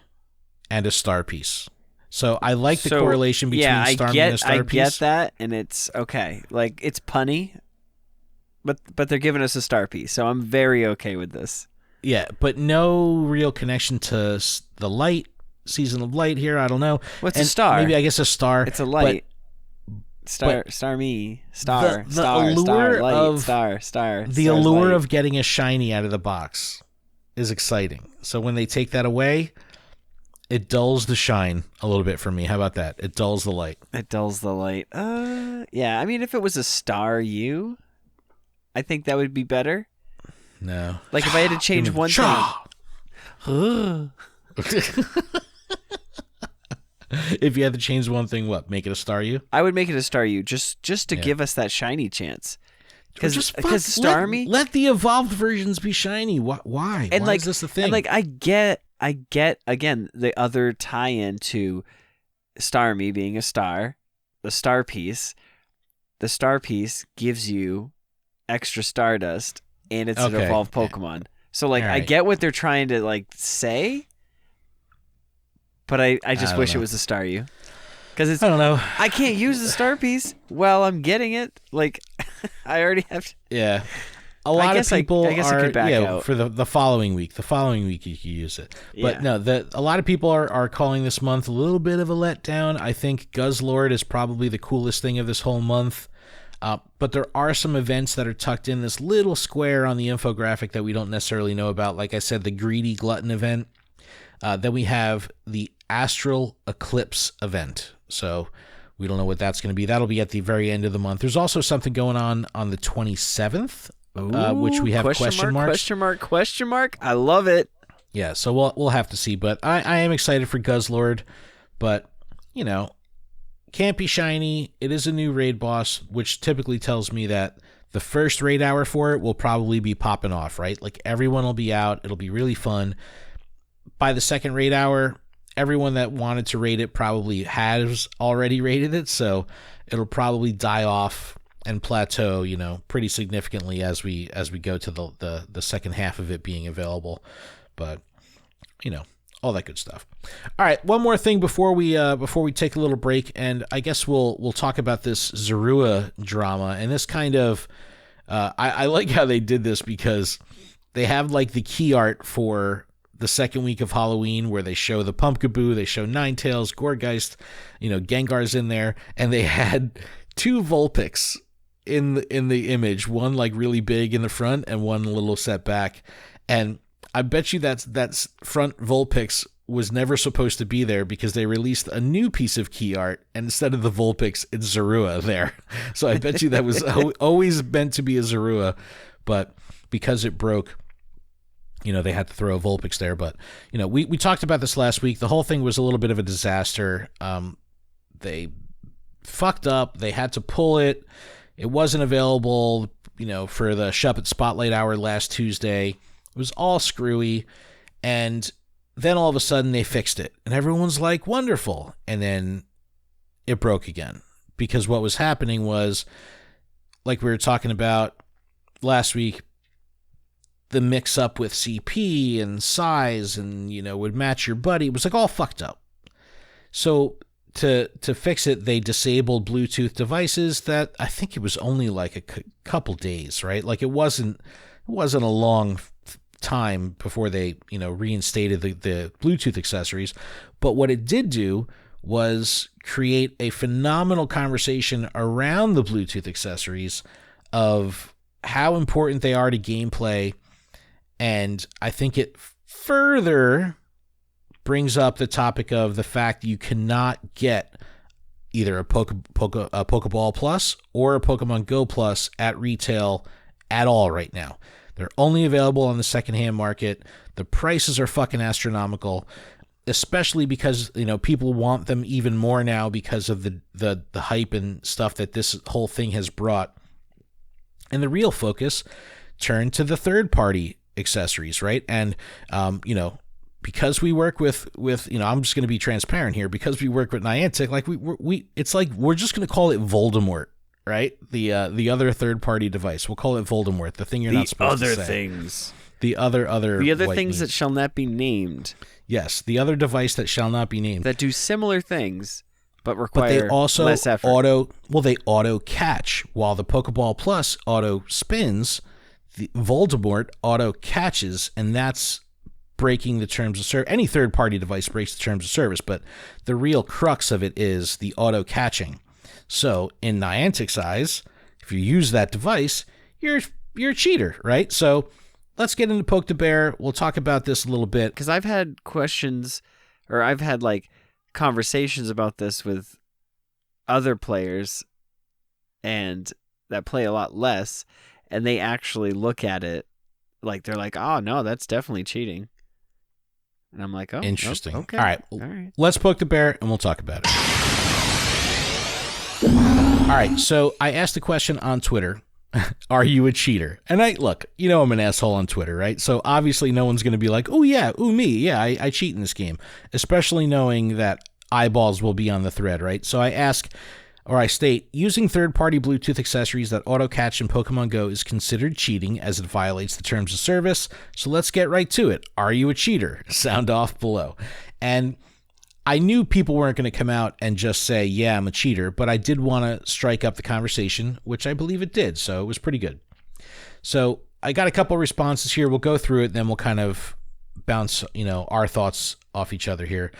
and a star piece. So I like the correlation between Starmie and a star piece. I get that, and it's okay. Like, it's punny, but they're giving us a star piece, so I'm very okay with this. Yeah, but no real connection to the light, Season of Light here. I don't know. What's a star? Maybe, I guess, a star. It's a light. Starmie. Star. The allure of getting a shiny out of the box is exciting. So when they take that away, it dulls the shine a little bit for me. How about that? It dulls the light. Yeah, I mean, if it was a star U, I think that would be better. No. Like, if I had to change one thing. If you had to change one thing, what? Make it a star U? I would make it a star U just to give us that shiny chance. Because Starmie... Let the evolved versions be shiny. Why? And why is this the thing? And like, I get, again, the other tie-in to Starmie being a star, the star piece. The star piece gives you extra Stardust, and it's an evolved Pokemon. So, like, I get what they're trying to, like, say, but I just wish it was a star U. Because I don't know. I can't use the star piece while I'm getting it. Like, I already have to. Yeah. A lot of people are for the following week. The following week you can use it. But no, a lot of people are calling this month a little bit of a letdown. I think Guzzlord is probably the coolest thing of this whole month. But there are some events that are tucked in this little square on the infographic that we don't necessarily know about. Like I said, the Greedy Glutton event. Then we have the Astral Eclipse event. So we don't know what that's going to be. That'll be at the very end of the month. There's also something going on the 27th, which we have question marks. I love it. Yeah, so we'll have to see. But I am excited for Guzzlord. But, can't be shiny. It is a new raid boss, which typically tells me that the first raid hour for it will probably be popping off, right? Like, everyone will be out. It'll be really fun. By the second raid hour, everyone that wanted to raid it probably has already raided it, so it'll probably die off and plateau, pretty significantly as we go to the second half of it being available. But, all that good stuff. All right, one more thing before we take a little break, and I guess we'll talk about this Zorua drama. And this kind of I like how they did this, because they have like the key art for the second week of Halloween, where they show the Pumpkaboo, they show Ninetales, Gourgeist, Gengar's in there, and they had two Vulpix in the image, one like really big in the front and one a little set back. And I bet you that's front Vulpix was never supposed to be there, because they released a new piece of key art, and instead of the Vulpix, it's Zorua there. So I bet you that was always meant to be a Zorua, but because it broke, they had to throw a Vulpix there. But, we talked about this last week. The whole thing was a little bit of a disaster. They fucked up. They had to pull it. It wasn't available, for the Shuppet Spotlight Hour last Tuesday. It was all screwy. And then all of a sudden they fixed it. And everyone's like, wonderful. And then it broke again. Because what was happening was, like we were talking about last week, the mix up with CP and size and, would match your buddy. It was like all fucked up. So to fix it, they disabled Bluetooth devices that I think it was only like a couple days, right? Like it wasn't a long time before they, reinstated the Bluetooth accessories. But what it did do was create a phenomenal conversation around the Bluetooth accessories of how important they are to gameplay. And I think it further brings up the topic of the fact you cannot get either a Pokeball Plus or a Pokemon Go Plus at retail at all right now. They're only available on the secondhand market. The prices are fucking astronomical, especially because, people want them even more now because of the hype and stuff that this whole thing has brought. And the real focus turned to the third party accessories, right? And, because we work with I'm just going to be transparent here, because we work with Niantic, like it's like we're just going to call it Voldemort, right? The other third-party device. We'll call it Voldemort, the thing you're not supposed to say. The other things that shall not be named. Yes, the other device that shall not be named. That do similar things, but require they also less effort. They auto catch, while the Pokeball Plus auto spins. The Voldemort auto catches, and that's breaking the terms of service. Any third-party device breaks the terms of service, but the real crux of it is the auto catching. So in Niantic's eyes, if you use that device, you're a cheater, right? So let's get into Poke the Bear. We'll talk about this a little bit. Because I've had questions, or I've had like conversations about this with other players and that play a lot less, and they actually look at it like they're like, oh no, that's definitely cheating. And I'm like, oh, interesting. Okay. All right. Let's Poke the Bear and we'll talk about it. All right. So I asked a question on Twitter. Are you a cheater? And I'm an asshole on Twitter, right? So obviously no one's going to be like, oh yeah, ooh me. Yeah, I cheat in this game, especially knowing that eyeballs will be on the thread, right? So I state, using third-party Bluetooth accessories that auto-catch in Pokemon Go is considered cheating as it violates the terms of service. So let's get right to it. Are you a cheater? Sound off below. And I knew people weren't going to come out and just say, yeah, I'm a cheater, but I did want to strike up the conversation, which I believe it did, so it was pretty good. So I got a couple responses here. We'll go through it, then we'll kind of bounce, our thoughts off each other here.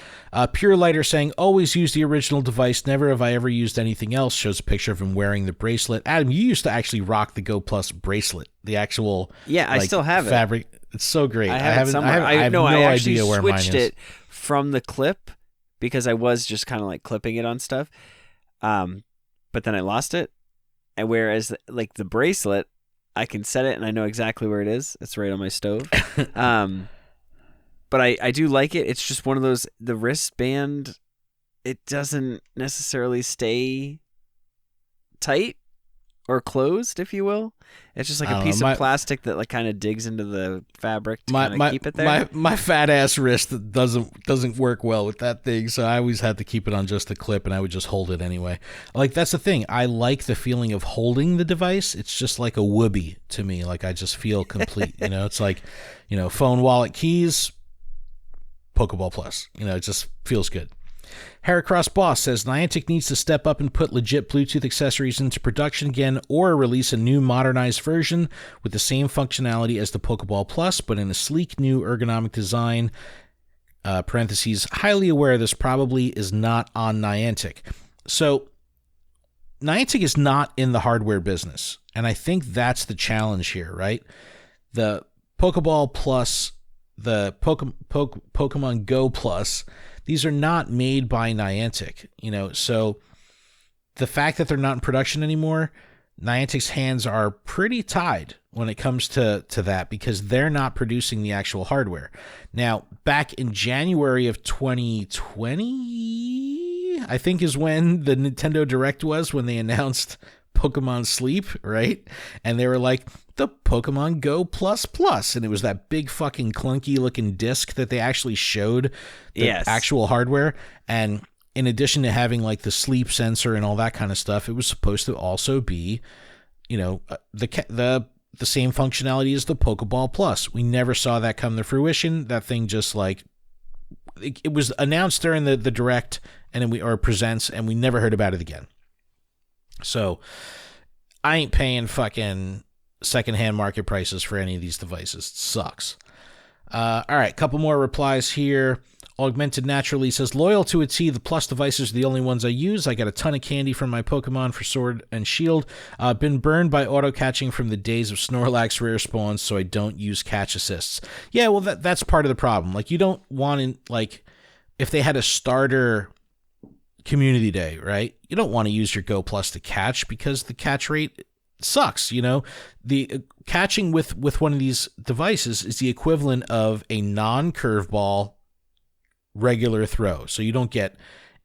Pure Lighter saying, always use the original device. Never have I ever used anything else. Shows a picture of him wearing the bracelet. Adam, you used to actually rock the Go Plus bracelet, the actual I still have fabric. It's so great. I have no idea where mine is. I switched it from the clip because I was just kind of like clipping it on stuff. But then I lost it. And whereas like the bracelet, I can set it and I know exactly where it is. It's right on my stove. But I do like it. It's just one of those, the wristband, it doesn't necessarily stay tight or closed, if you will. It's just like a piece of plastic that like kind of digs into the fabric to kind of keep it there. My fat ass wrist doesn't work well with that thing, so I always had to keep it on just a clip, and I would just hold it anyway. Like, that's the thing. I like the feeling of holding the device. It's just like a whoopee to me. Like, I just feel complete. It's like, phone, wallet, keys, Pokeball Plus. It just feels good. Heracross Boss says Niantic needs to step up and put legit Bluetooth accessories into production again, or release a new modernized version with the same functionality as the Pokeball Plus, but in a sleek new ergonomic design. Parentheses, highly aware this probably is not on Niantic. So Niantic is not in the hardware business, and I think that's the challenge here, right? The Pokeball Plus, the Pokemon Go Plus, these are not made by Niantic, so the fact that they're not in production anymore, Niantic's hands are pretty tied when it comes to that, because they're not producing the actual hardware. Now, back in January of 2020, I think is when the Nintendo Direct was, when they announced Pokemon Sleep, right? And they were like, the Pokemon Go Plus Plus, and it was that big fucking clunky looking disc that they actually showed the actual hardware. And in addition to having like the sleep sensor and all that kind of stuff, it was supposed to also be, the same functionality as the Pokeball Plus. We never saw that come to fruition. That thing just like it was announced during the Direct and then presents, and we never heard about it again. So I ain't paying fucking secondhand market prices for any of these devices. It sucks. All right, couple more replies here. Augmented Naturally says, loyal to a T, the Plus devices are the only ones I use. I got a ton of candy from my Pokemon for Sword and Shield. Been burned by auto-catching from the days of Snorlax rare spawns, so I don't use catch assists. Yeah, well, that's part of the problem. Like, you don't want to, like, if they had a starter community day, right? You don't want to use your Go Plus to catch, because the catch rate sucks. The catching with one of these devices is the equivalent of a non-curveball regular throw. So you don't get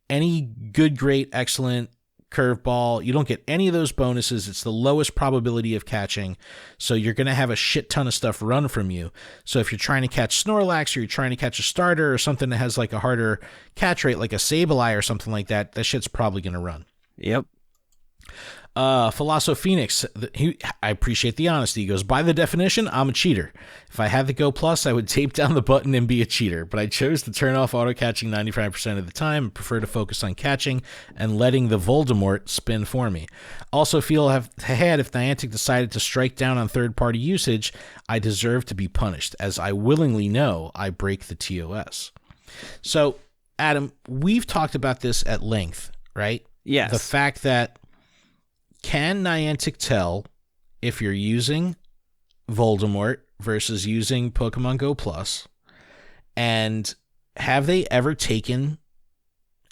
any good, great, excellent, curveball. You don't get any of those bonuses. It's the lowest probability of catching. So you're going to have a shit ton of stuff run from you. So if you're trying to catch Snorlax or you're trying to catch a starter or something that has like a harder catch rate, like a Sableye or something like that, that shit's probably going to run. Yep. Philosoph Phoenix, I appreciate the honesty. He goes, by the definition, I'm a cheater. If I had the Go Plus, I would tape down the button and be a cheater, but I chose to turn off auto-catching 95% of the time and prefer to focus on catching and letting the Voldemort spin for me. Also feel if Niantic decided to strike down on third-party usage, I deserve to be punished, as I willingly know I break the TOS. So, Adam, we've talked about this at length, right? Yes. The fact that can Niantic tell if you're using Voldemort versus using Pokemon Go Plus? And have they ever taken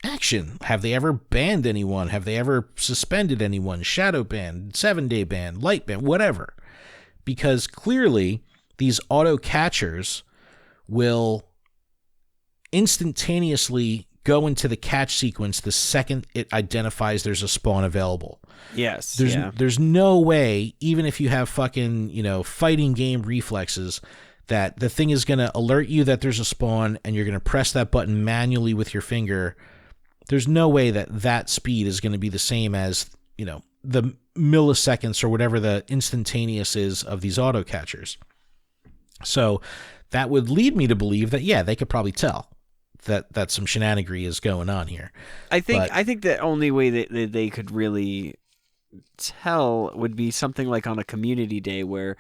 action? Have they ever banned anyone? Have they ever suspended anyone? Shadow ban, 7-day ban, light ban, whatever. Because clearly these auto-catchers will instantaneously go into the catch sequence the second it identifies there's a spawn available. Yes. There's no way, even if you have fucking, fighting game reflexes, that the thing is going to alert you that there's a spawn and you're going to press that button manually with your finger. There's no way that speed is going to be the same as, the milliseconds or whatever the instantaneous is of these auto catchers. So that would lead me to believe that, yeah, they could probably tell that some shenanigery is going on here. I think the only way that they could really tell would be something like on a community day where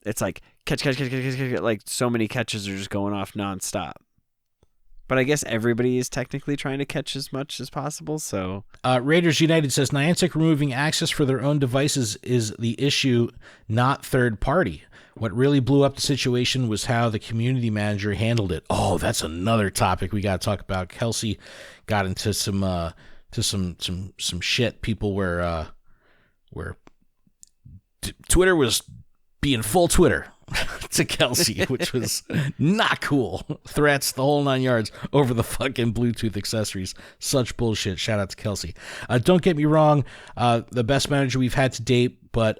it's like catch, like so many catches are just going off nonstop. But I guess everybody is technically trying to catch as much as possible. So Raiders United says Niantic removing access for their own devices is the issue, not third party. What really blew up the situation was how the community manager handled it. Oh, that's another topic we got to talk about. Kelsey got into some shit. People were Twitter was being full Twitter to Kelsey, which was not cool. Threats, the whole 9 yards over the fucking Bluetooth accessories. Such bullshit. Shout out to Kelsey. Don't get me wrong, the best manager we've had to date, but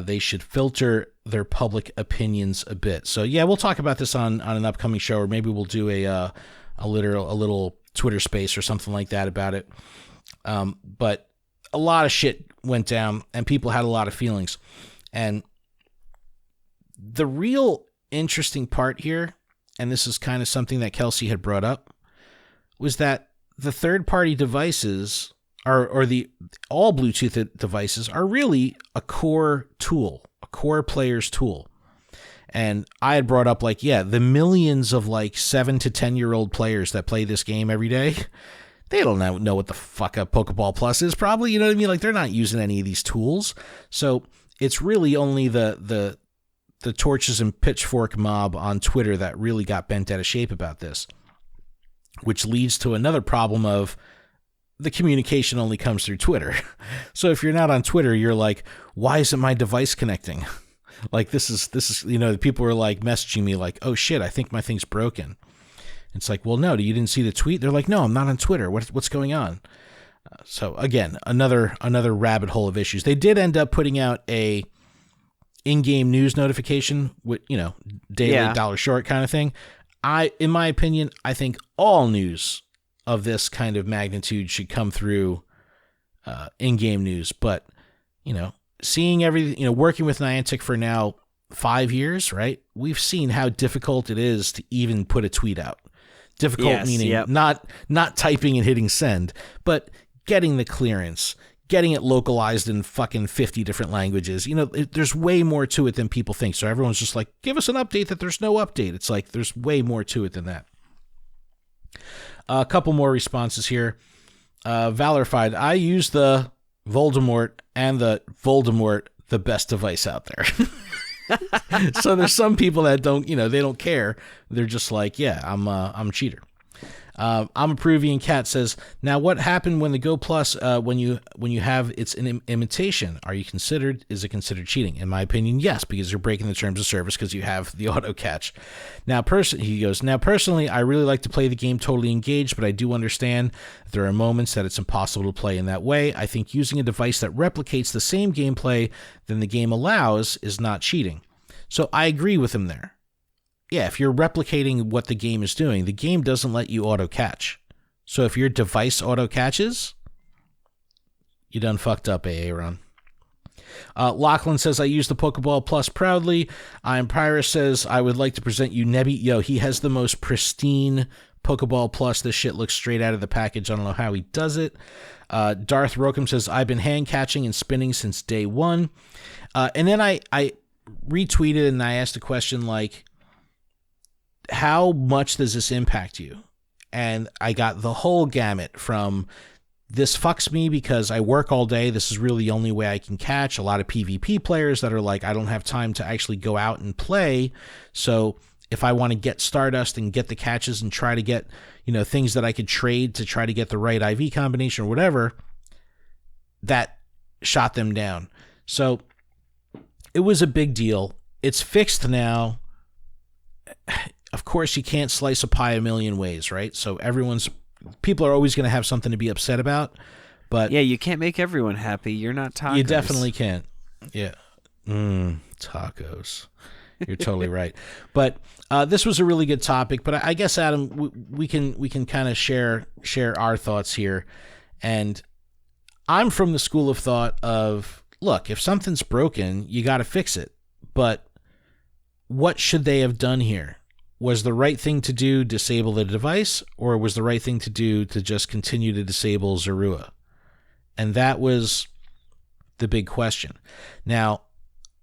they should filter their public opinions a bit. So yeah, we'll talk about this on an upcoming show, or maybe we'll do a little Twitter space or something like that about it. But a lot of shit went down and people had a lot of feelings. And the real interesting part here, and this is kind of something that Kelsey had brought up, was that the third-party devices or the all Bluetooth devices are really a core tool, a core player's tool. And I had brought up the millions of 7 to 10-year-old players that play this game every day. They don't know what the fuck a Pokeball Plus is, probably. You know what I mean? They're not using any of these tools. So it's really only the torches and pitchfork mob on Twitter that really got bent out of shape about this, which leads to another problem of the communication only comes through Twitter. So if you're not on Twitter, you're like, why isn't my device connecting? This is people were messaging me oh shit, I think my thing's broken. It's well, no, you didn't see the tweet? They're no, I'm not on Twitter. What's going on? So again, another rabbit hole of issues. They did end up putting out a in-game news notification with, daily dollar short kind of thing. In my opinion, I think all news of this kind of magnitude should come through in-game news. But, seeing everything, working with Niantic for now 5 years, right? We've seen how difficult it is to even put a tweet out. Difficult meaning not typing and hitting send, but getting the clearance, getting it localized in fucking 50 different languages. There's way more to it than people think. So everyone's just give us an update that there's no update. It's there's way more to it than that. A couple more responses here. Valorified, I use the Voldemort and the Voldemort, the best device out there. So there's some people that don't, they don't care. They're just I'm a cheater. I'm a Peruvian cat says, now what happened when the Go Plus, when you have it's an imitation, is it considered cheating? In my opinion, yes, because you're breaking the terms of service because you have the auto catch. Now, personally, I really like to play the game totally engaged, but I do understand that there are moments that it's impossible to play in that way. I think using a device that replicates the same gameplay than the game allows is not cheating. So I agree with him there. Yeah, if you're replicating what the game is doing, the game doesn't let you auto-catch. So if your device auto-catches, you done fucked up, Aaron. Lachlan says, I use the Pokeball Plus proudly. Empire says, I would like to present you Nebby. Yo, he has the most pristine Pokeball Plus. This shit looks straight out of the package. I don't know how he does it. Darth Rokem says, I've been hand-catching and spinning since day one. And then I retweeted and I asked a question like, how much does this impact you? And I got the whole gamut from this fucks me because I work all day. This is really the only way I can catch. A lot of PvP players that are like, I don't have time to actually go out and play. So if I want to get Stardust and get the catches and try to get, things that I could trade to try to get the right IV combination or whatever, that shot them down. So it was a big deal. It's fixed now. Of course, you can't slice a pie a million ways, right? So people are always going to have something to be upset about. But yeah, you can't make everyone happy. You're not tacos. You definitely can't. Yeah. Tacos. You're totally right. But this was a really good topic. But I guess, Adam, we can kind of share our thoughts here. And I'm from the school of thought of, look, if something's broken, you got to fix it. But what should they have done here? Was the right thing to do disable the device, or was the right thing to do to just continue to disable Zorua? And that was the big question. Now,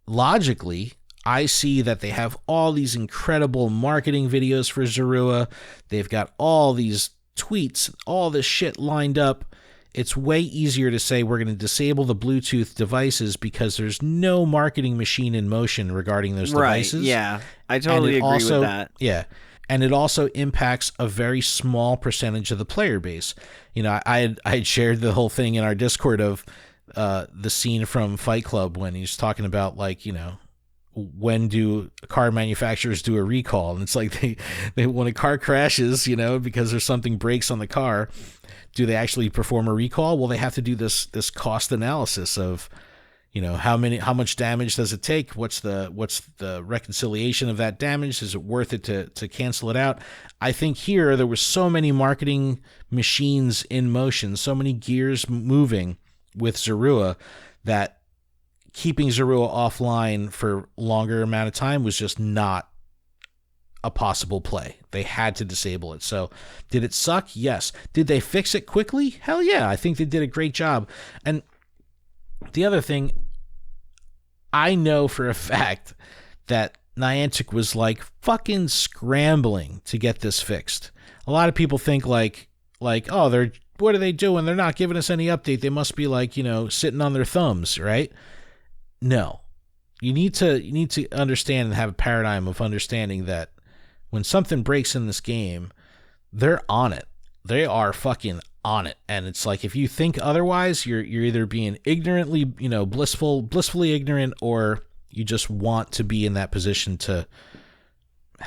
logically, I see that they have all these incredible marketing videos for Zorua. They've got all these tweets, all this shit lined up. It's way easier to say we're going to disable the Bluetooth devices because there's no marketing machine in motion regarding those devices. Right, yeah. I totally agree with that. Yeah. And it also impacts a very small percentage of the player base. I had shared the whole thing in our Discord of the scene from Fight Club when he's talking about, when do car manufacturers do a recall? And it's like they when a car crashes, because there's something breaks on the car, do they actually perform a recall? Well, they have to do this cost analysis of, how much damage does it take? What's the reconciliation of that damage? Is it worth it to cancel it out? I think here there were so many marketing machines in motion, so many gears moving with Zorua that keeping Zorua offline for longer amount of time was just not a possible play. They had to disable it. So did it suck? Yes. Did they fix it quickly? Hell yeah. I think they did a great job. And the other thing, I know for a fact that Niantic was fucking scrambling to get this fixed. A lot of people think what are they doing? They're not giving us any update. They must be sitting on their thumbs, right? No. You need to understand and have a paradigm of understanding that when something breaks in this game, they're on it. They are fucking on it. And it's like, if you think otherwise, you're either being ignorantly, blissfully ignorant, or you just want to be in that position to,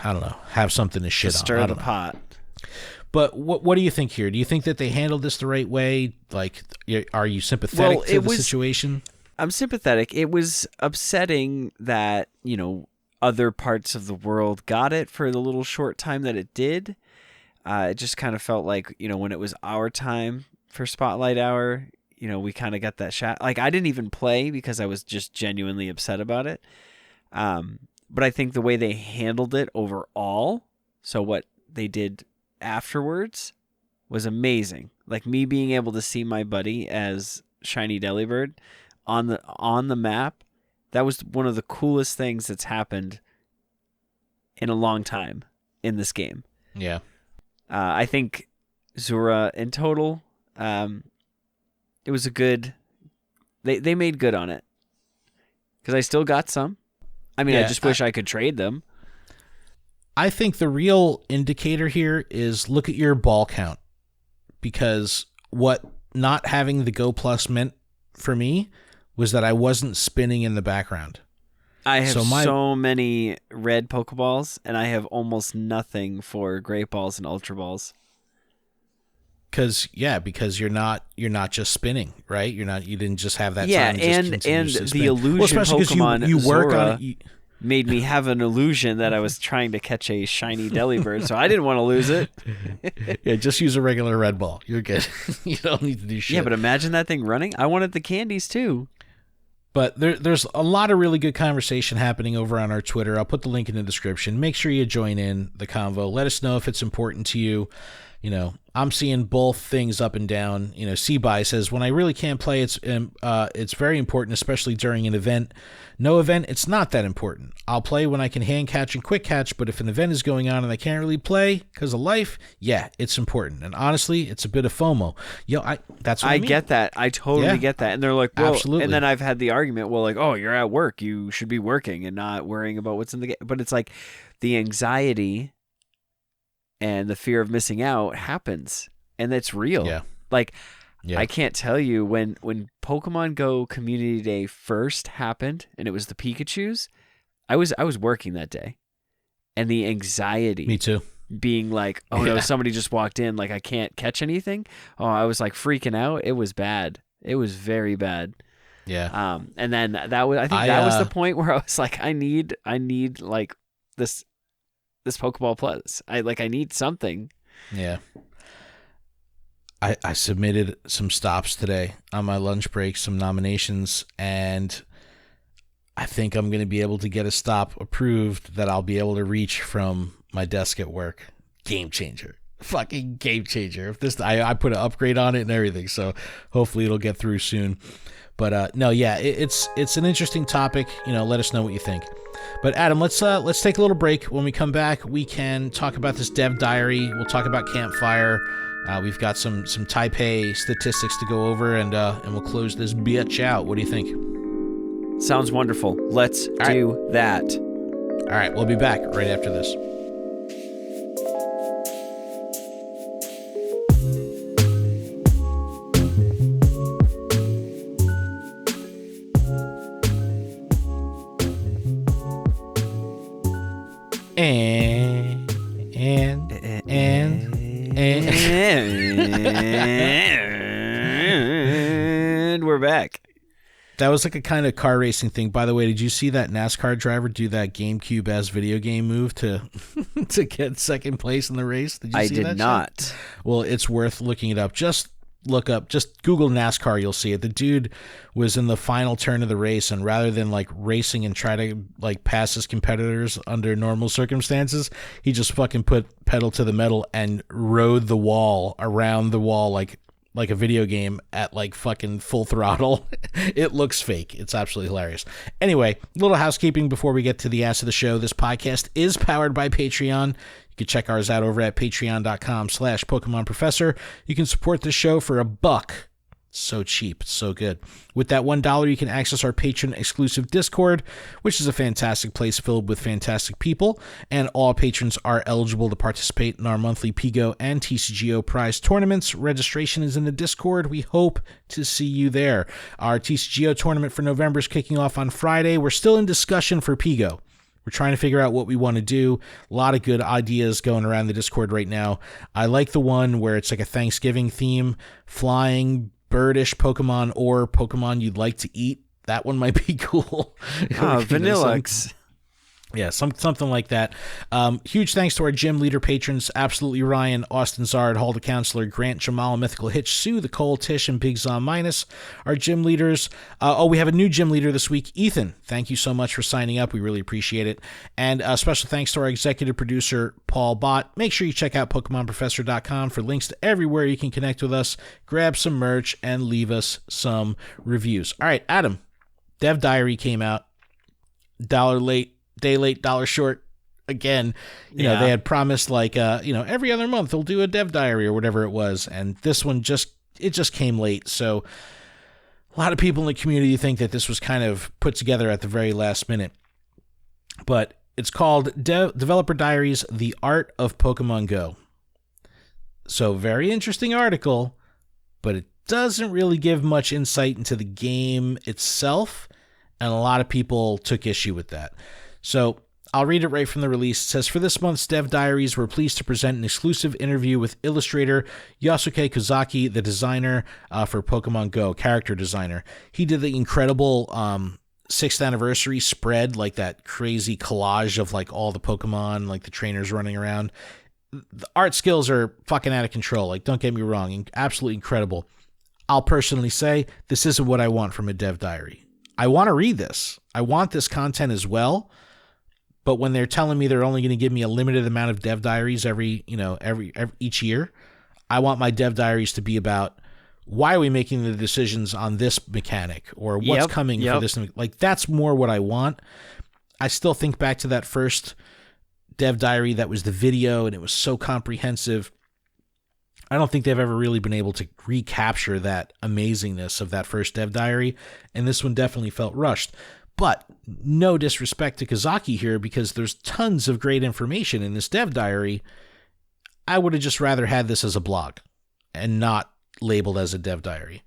I don't know, have something to shit on. Stir the pot. But what do you think here? Do you think that they handled this the right way? Are you sympathetic to the situation? I'm sympathetic. It was upsetting that, other parts of the world got it for the little short time that it did. It just kind of felt like, when it was our time for Spotlight Hour, we kind of got that shot. I didn't even play because I was just genuinely upset about it. But I think the way they handled it overall, so what they did afterwards, was amazing. Me being able to see my buddy as Shiny Delibird on the map, that was one of the coolest things that's happened in a long time in this game. Yeah. I think Zura in total, it was a good... They made good on it. Because I still got some. I mean, yeah, I just wish I could trade them. I think the real indicator here is look at your ball count, because what not having the Go Plus meant for me was that I wasn't spinning in the background. I have so many red Pokeballs, and I have almost nothing for Great Balls and Ultra Balls. Because you're not just spinning, right? You didn't just have that time. Yeah, and the illusion Pokemon you work Zora on it. Made me have an illusion that I was trying to catch a shiny Delibird, so I didn't want to lose it. Yeah, just use a regular red ball. You're good. You don't need to do shit. Yeah, but imagine that thing running. I wanted the candies too. But there's a lot of really good conversation happening over on our Twitter. I'll put the link in the description. Make sure you join in the convo. Let us know if it's important to you. You know, I'm seeing both things up and down. You know, C-Buy says, when I really can't play, it's very important, especially during an event. No event, it's not that important. I'll play when I can hand catch and quick catch, but if an event is going on and I can't really play because of life, yeah, it's important. And honestly, it's a bit of FOMO. That's what I mean. Get that. I totally get that. And they're like, well, absolutely. And then I've had the argument, well, like, oh, you're at work. You should be working and not worrying about what's in the game. But it's like the anxiety and the fear of missing out happens, and it's real. Yeah. Like, I can't tell you when Pokemon Go Community Day first happened, and it was the Pikachus. I was working that day, and the anxiety. Me too. Being like, oh no, somebody just walked in. Like I can't catch anything. Oh, I was like freaking out. It was bad. It was very bad. Yeah. And then that was. I think that was the point where I was like, I need like this Pokeball Plus. I need something. Yeah. I submitted some stops today on my lunch break, some nominations, and I think I'm going to be able to get a stop approved that I'll be able to reach from my desk at work. Game changer. Fucking game changer. If this, I put an upgrade on it and everything, so hopefully it'll get through soon. But no, yeah, it's an interesting topic. You know, let us know what you think. But Adam, let's take a little break. When we come back, we can talk about this dev diary. We'll talk about Campfire. We've got some Taipei statistics to go over, and we'll close this bitch out. What do you think? Sounds wonderful. Let's do that. All right, we'll be back right after this. And we're back. That was like a kind of car racing thing. By the way, did you see that NASCAR driver do that GameCube as video game move to get second place in the race? Did you see that? I did not. Shit? Well, it's worth looking it up. Just Google NASCAR, you'll see it. The dude was in the final turn of the race, and rather than like racing and try to like pass his competitors under normal circumstances, he just fucking put pedal to the metal and rode the wall around the wall like a video game at like fucking full throttle. It looks fake. It's absolutely hilarious. Anyway, a little housekeeping before we get to the ass of the show. This podcast is powered by Patreon. You can check ours out over at patreon.com/Pokemon Professor. You can support the show for $1. So cheap. So good. With that $1, you can access our patron exclusive Discord, which is a fantastic place filled with fantastic people, and all patrons are eligible to participate in our monthly Pigo and TCGO prize tournaments. Registration is in the Discord. We hope to see you there. Our TCGO tournament for November is kicking off on Friday. We're still in discussion for Pigo. We're trying to figure out what we want to do. A lot of good ideas going around the Discord right now. I like the one where it's like a Thanksgiving theme, flying birdish Pokemon or Pokemon you'd like to eat. That one might be cool. Vanillix. Yeah, something like that. Huge thanks to our gym leader patrons, Absolutely Ryan, Austin Zard, Hall the Counselor, Grant, Jamal, Mythical Hitch, Sue, The Cole, Tish, and Big Zom Minus. Our gym leaders. We have a new gym leader this week, Ethan. Thank you so much for signing up. We really appreciate it. And special thanks to our executive producer, Paul Bott. Make sure you check out PokemonProfessor.com for links to everywhere you can connect with us, grab some merch, and leave us some reviews. All right, Adam, Dev Diary came out. $1 late. Day late, $1 short. Again, you know, they had promised like, every other month they'll do a dev diary or whatever it was. And this one just came late. So a lot of people in the community think that this was kind of put together at the very last minute. But It's called Developer Diaries: The Art of Pokemon Go. So very interesting article, but it doesn't really give much insight into the game itself, and a lot of people took issue with that. So I'll read it right from the release. It says, for this month's Dev Diaries, we're pleased to present an exclusive interview with illustrator Yasuke Kozaki, the designer for Pokemon Go, character designer. He did the incredible 6th anniversary spread, like that crazy collage of like all the Pokemon, like the trainers running around. The art skills are fucking out of control. Like, don't get me wrong, absolutely incredible. I'll personally say this isn't what I want from a Dev Diary. I want to read this. I want this content as well. But when they're telling me they're only going to give me a limited amount of Dev Diaries each year, I want my Dev Diaries to be about why are we making the decisions on this mechanic or what's coming for this. Like, that's more what I want. I still think back to that first Dev Diary that was the video, and it was so comprehensive. I don't think they've ever really been able to recapture that amazingness of that first Dev Diary, and this one definitely felt rushed. But no disrespect to Kozaki here, because there's tons of great information in this Dev Diary. I would have just rather had this as a blog and not labeled as a Dev Diary.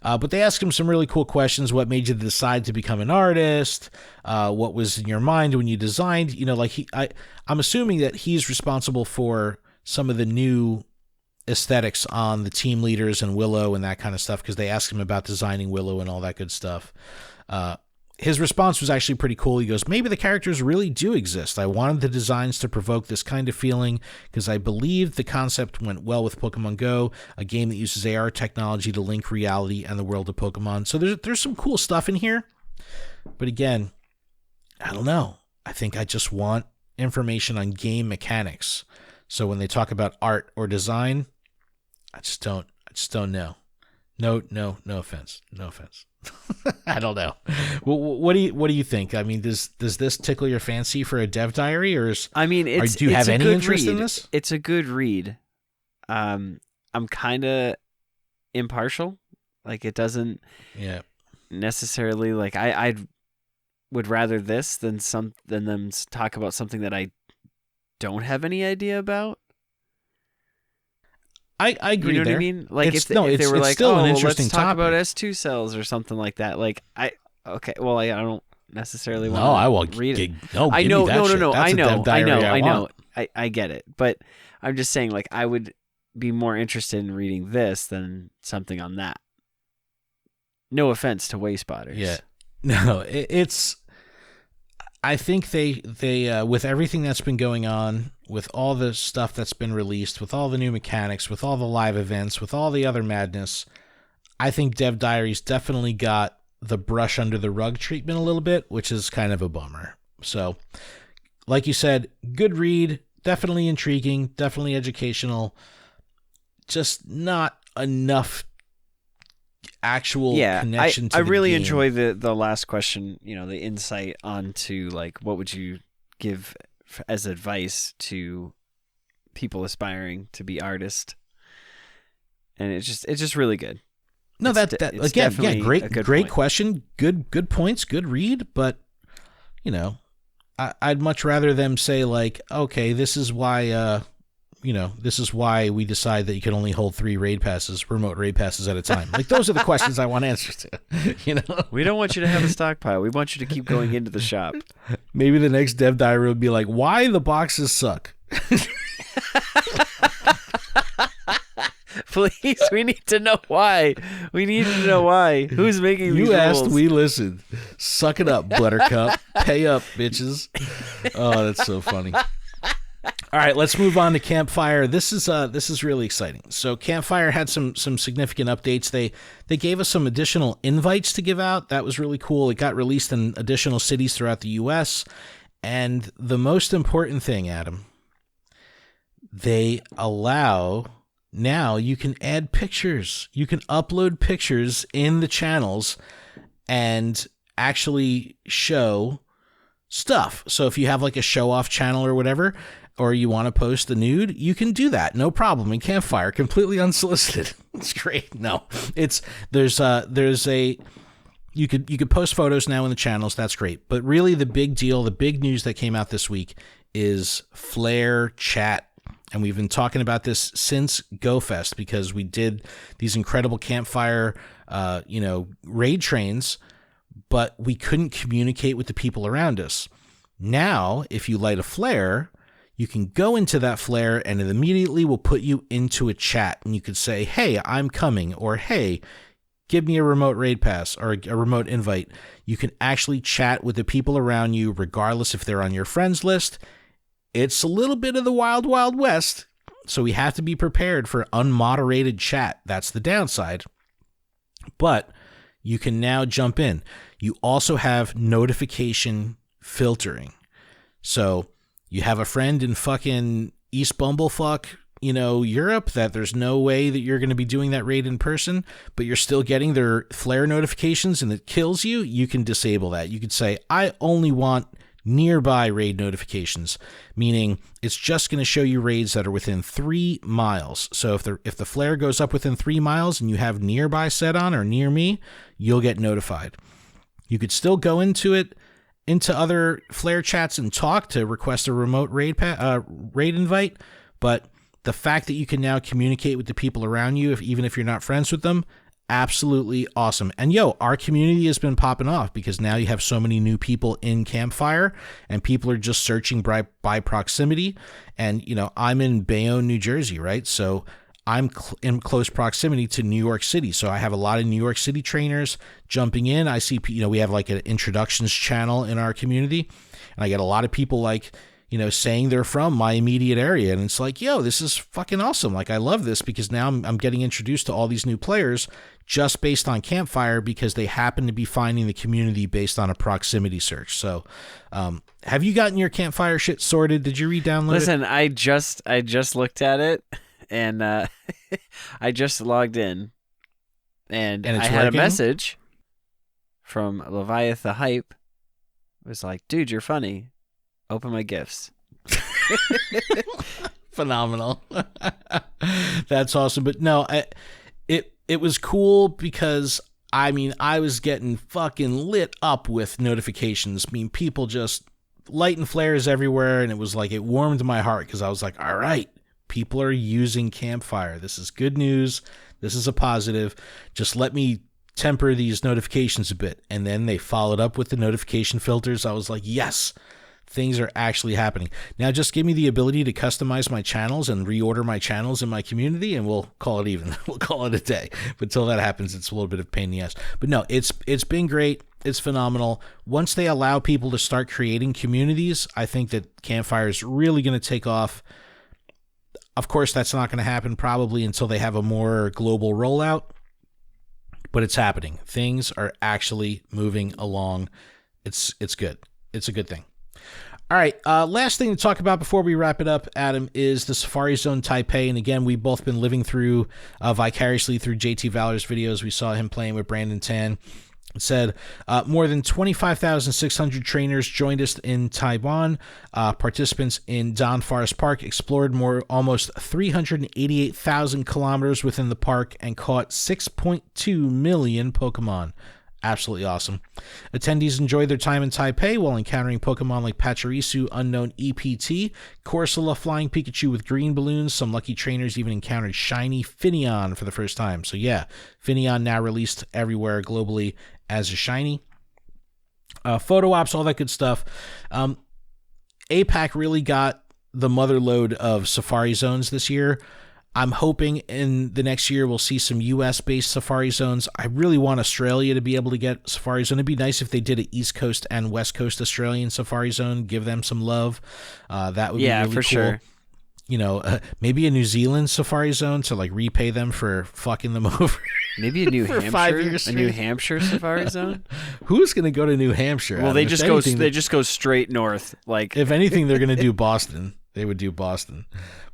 But they asked him some really cool questions. What made you decide to become an artist? What was in your mind when you designed? I'm assuming that he's responsible for some of the new aesthetics on the team leaders and Willow and that kind of stuff, because they asked him about designing Willow and all that good stuff. His response was actually pretty cool. He goes, maybe the characters really do exist. I wanted the designs to provoke this kind of feeling because I believed the concept went well with Pokemon Go, a game that uses AR technology to link reality and the world of Pokemon. So there's some cool stuff in here. But again, I don't know. I think I just want information on game mechanics. So when they talk about art or design, I just don't know. No offense. No offense. I don't know. What do you think? I mean, does this tickle your fancy for a Dev Diary, or do you have any interest in this? It's a good read. I'm kind of impartial. Like, it doesn't necessarily, like, I would rather this than them talk about something that I don't have any idea about. I agree. You know there. what I mean? Like, if they were like, still oh, an interesting let's talk topic about S2 cells or something like that. Like, I don't necessarily want to read it. I know. I get it. But I'm just saying, like, I would be more interested in reading this than something on that. No offense to way spotters. Yeah. No, it's. I think they with everything that's been going on, with all the stuff that's been released, with all the new mechanics, with all the live events, with all the other madness, I think Dev Diaries definitely got the brush under the rug treatment a little bit, which is kind of a bummer. So, like you said, good read, definitely intriguing, definitely educational, just not enough actual connection to I the really game. enjoy the last question, the insight onto, like, what would you give as advice to people aspiring to be artists, and it's just really good. No, that again, great question, good points, good read, but I'd much rather them say, like, okay, this is why we decide that you can only hold 3 remote raid passes at a time. Like, those are the questions I want answers to. We don't want you to have a stockpile. We want you to keep going into the shop. Maybe the next Dev Diary would be like, why the boxes suck. Please, we need to know why. We need to know why. Who's making these rules? You asked, we listened. Suck it up, Buttercup. Pay up, bitches. Oh, that's so funny. All right, let's move on to Campfire. This is really exciting. So Campfire had some significant updates. They gave us some additional invites to give out. That was really cool. It got released in additional cities throughout the U.S. And the most important thing, Adam, they allow, now you can add pictures. You can upload pictures in the channels and actually show stuff. So if you have like a show-off channel or whatever, or you want to post a nude, you can do that. No problem in Campfire, completely unsolicited. It's great. No, there's you could post photos now in the channels. That's great. But really the big deal, the big news that came out this week is Flare chat. And we've been talking about this since GoFest because we did these incredible campfire, raid trains, but we couldn't communicate with the people around us. Now, if you light a flare, you can go into that flare and it immediately will put you into a chat. And you could say, hey, I'm coming, or hey, give me a remote raid pass or a remote invite. You can actually chat with the people around you, regardless if they're on your friends list. It's a little bit of the wild, wild west. So we have to be prepared for unmoderated chat. That's the downside. But you can now jump in. You also have notification filtering. So you have a friend in fucking East Bumblefuck, Europe, that there's no way that you're going to be doing that raid in person, but you're still getting their flare notifications and it kills you. You can disable that. You could say, I only want nearby raid notifications, meaning it's just going to show you raids that are within 3 miles. So if the flare goes up within 3 miles and you have nearby set on or near me, you'll get notified. You could still go into other flare chats and talk to request a remote raid invite, but the fact that you can now communicate with the people around you, even if you're not friends with them, absolutely awesome. And our community has been popping off because now you have so many new people in Campfire and people are just searching by proximity. And, I'm in Bayonne, New Jersey, right? So I'm in close proximity to New York City. So I have a lot of New York City trainers jumping in. I see, we have like an introductions channel in our community, and I get a lot of people saying they're from my immediate area. And it's like, this is fucking awesome. Like, I love this because now I'm getting introduced to all these new players just based on Campfire because they happen to be finding the community based on a proximity search. So, have you gotten your Campfire shit sorted? Did you re-download it? Listen, I just looked at it and I just logged in and I had working? A message from Leviath the Hype. It was like, dude, you're funny. Open my gifts. Phenomenal. That's awesome. But no, it was cool because I was getting fucking lit up with notifications. People just lighting flares everywhere, and it was like it warmed my heart because I was like, all right, people are using Campfire. This is good news. This is a positive. Just let me temper these notifications a bit. And then they followed up with the notification filters. I was like, yes. Things are actually happening. Now just give me the ability to customize my channels and reorder my channels in my community and we'll call it even. We'll call it a day. But until that happens, it's a little bit of a pain in the ass. But no, it's been great. It's phenomenal. Once they allow people to start creating communities, I think that Campfire is really going to take off. Of course, that's not going to happen probably until they have a more global rollout. But it's happening. Things are actually moving along. It's good. It's a good thing. All right, last thing to talk about before we wrap it up, Adam, is the Safari Zone Taipei. And again, we've both been living through vicariously through JT Valor's videos. We saw him playing with Brandon Tan. It said more than 25,600 trainers joined us in Taiwan. Participants in Don Forest Park explored almost 388,000 kilometers within the park and caught 6.2 million Pokemon. Absolutely awesome. Attendees enjoyed their time in Taipei while encountering Pokemon like Pachirisu, Unknown EPT, Corsola, Flying Pikachu with green balloons. Some lucky trainers even encountered shiny Finneon for the first time. So yeah, Finneon now released everywhere globally as a shiny. Photo ops, all that good stuff. APAC really got the mother load of Safari Zones this year. I'm hoping in the next year we'll see some US-based Safari Zones. I really want Australia to be able to get Safari Zone. It'd be nice if they did an East Coast and West Coast Australian Safari Zone. Give them some love. That would be really cool. Sure. Maybe a New Zealand Safari Zone to repay them for fucking them over. Maybe a New Hampshire Safari Zone. Who's going to go to New Hampshire? Well, they just go straight north. If anything, they're going to do Boston. They would do Boston.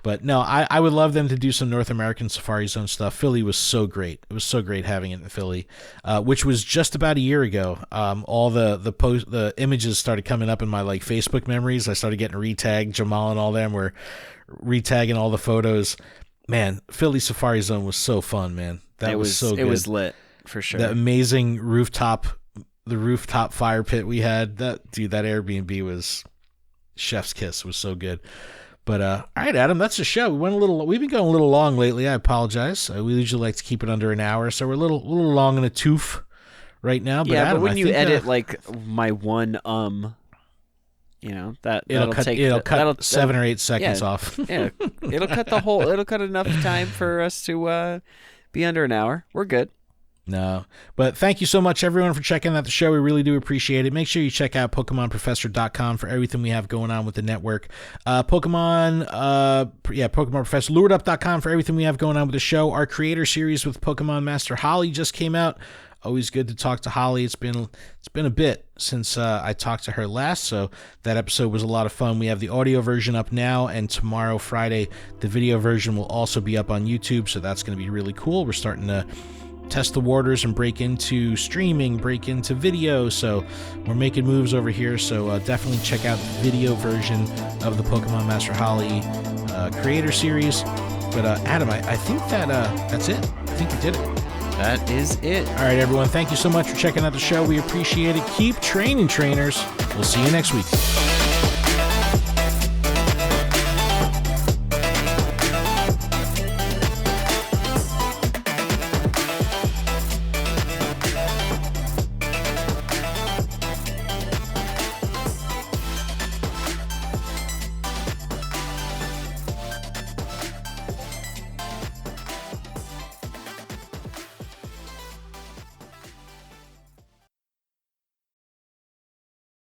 But no, I would love them to do some North American Safari Zone stuff. Philly was so great. It was so great having it in Philly, which was just about a year ago. All the images started coming up in my Facebook memories. I started getting retagged. Jamal and all them were retagging all the photos. Man, Philly Safari Zone was so fun, man. That was so good. It was lit for sure. The amazing rooftop rooftop fire pit we had. That Airbnb was chef's kiss. It was so good. But all right, Adam, that's the show. We've been going a little long lately. I apologize. We usually like to keep it under an hour, so we're a little long in a tooth right now. But yeah, Adam, but when you edit like my one it'll cut 7 or 8 seconds off. Yeah, it'll cut enough time for us to be under an hour. We're good. No, but thank you so much, everyone, for checking out the show. We really do appreciate it. Make sure you check out PokemonProfessor.com for everything we have going on with the network. Pokemon Professor. LuredUp.com for everything we have going on with the show. Our creator series with Pokemon Master Holly just came out. Always good to talk to Holly. It's been a bit since I talked to her last, so that episode was a lot of fun. We have the audio version up now, and tomorrow, Friday, the video version will also be up on YouTube, so that's going to be really cool. We're starting to test the waters and break into streaming, break into video, so we're making moves over here, so definitely check out the video version of the Pokemon Master Holly creator series. But Adam, I think that's it. I think we did it. That is it. All right, everyone, thank you so much for checking out the show. We appreciate it. Keep training, trainers. We'll see you next week.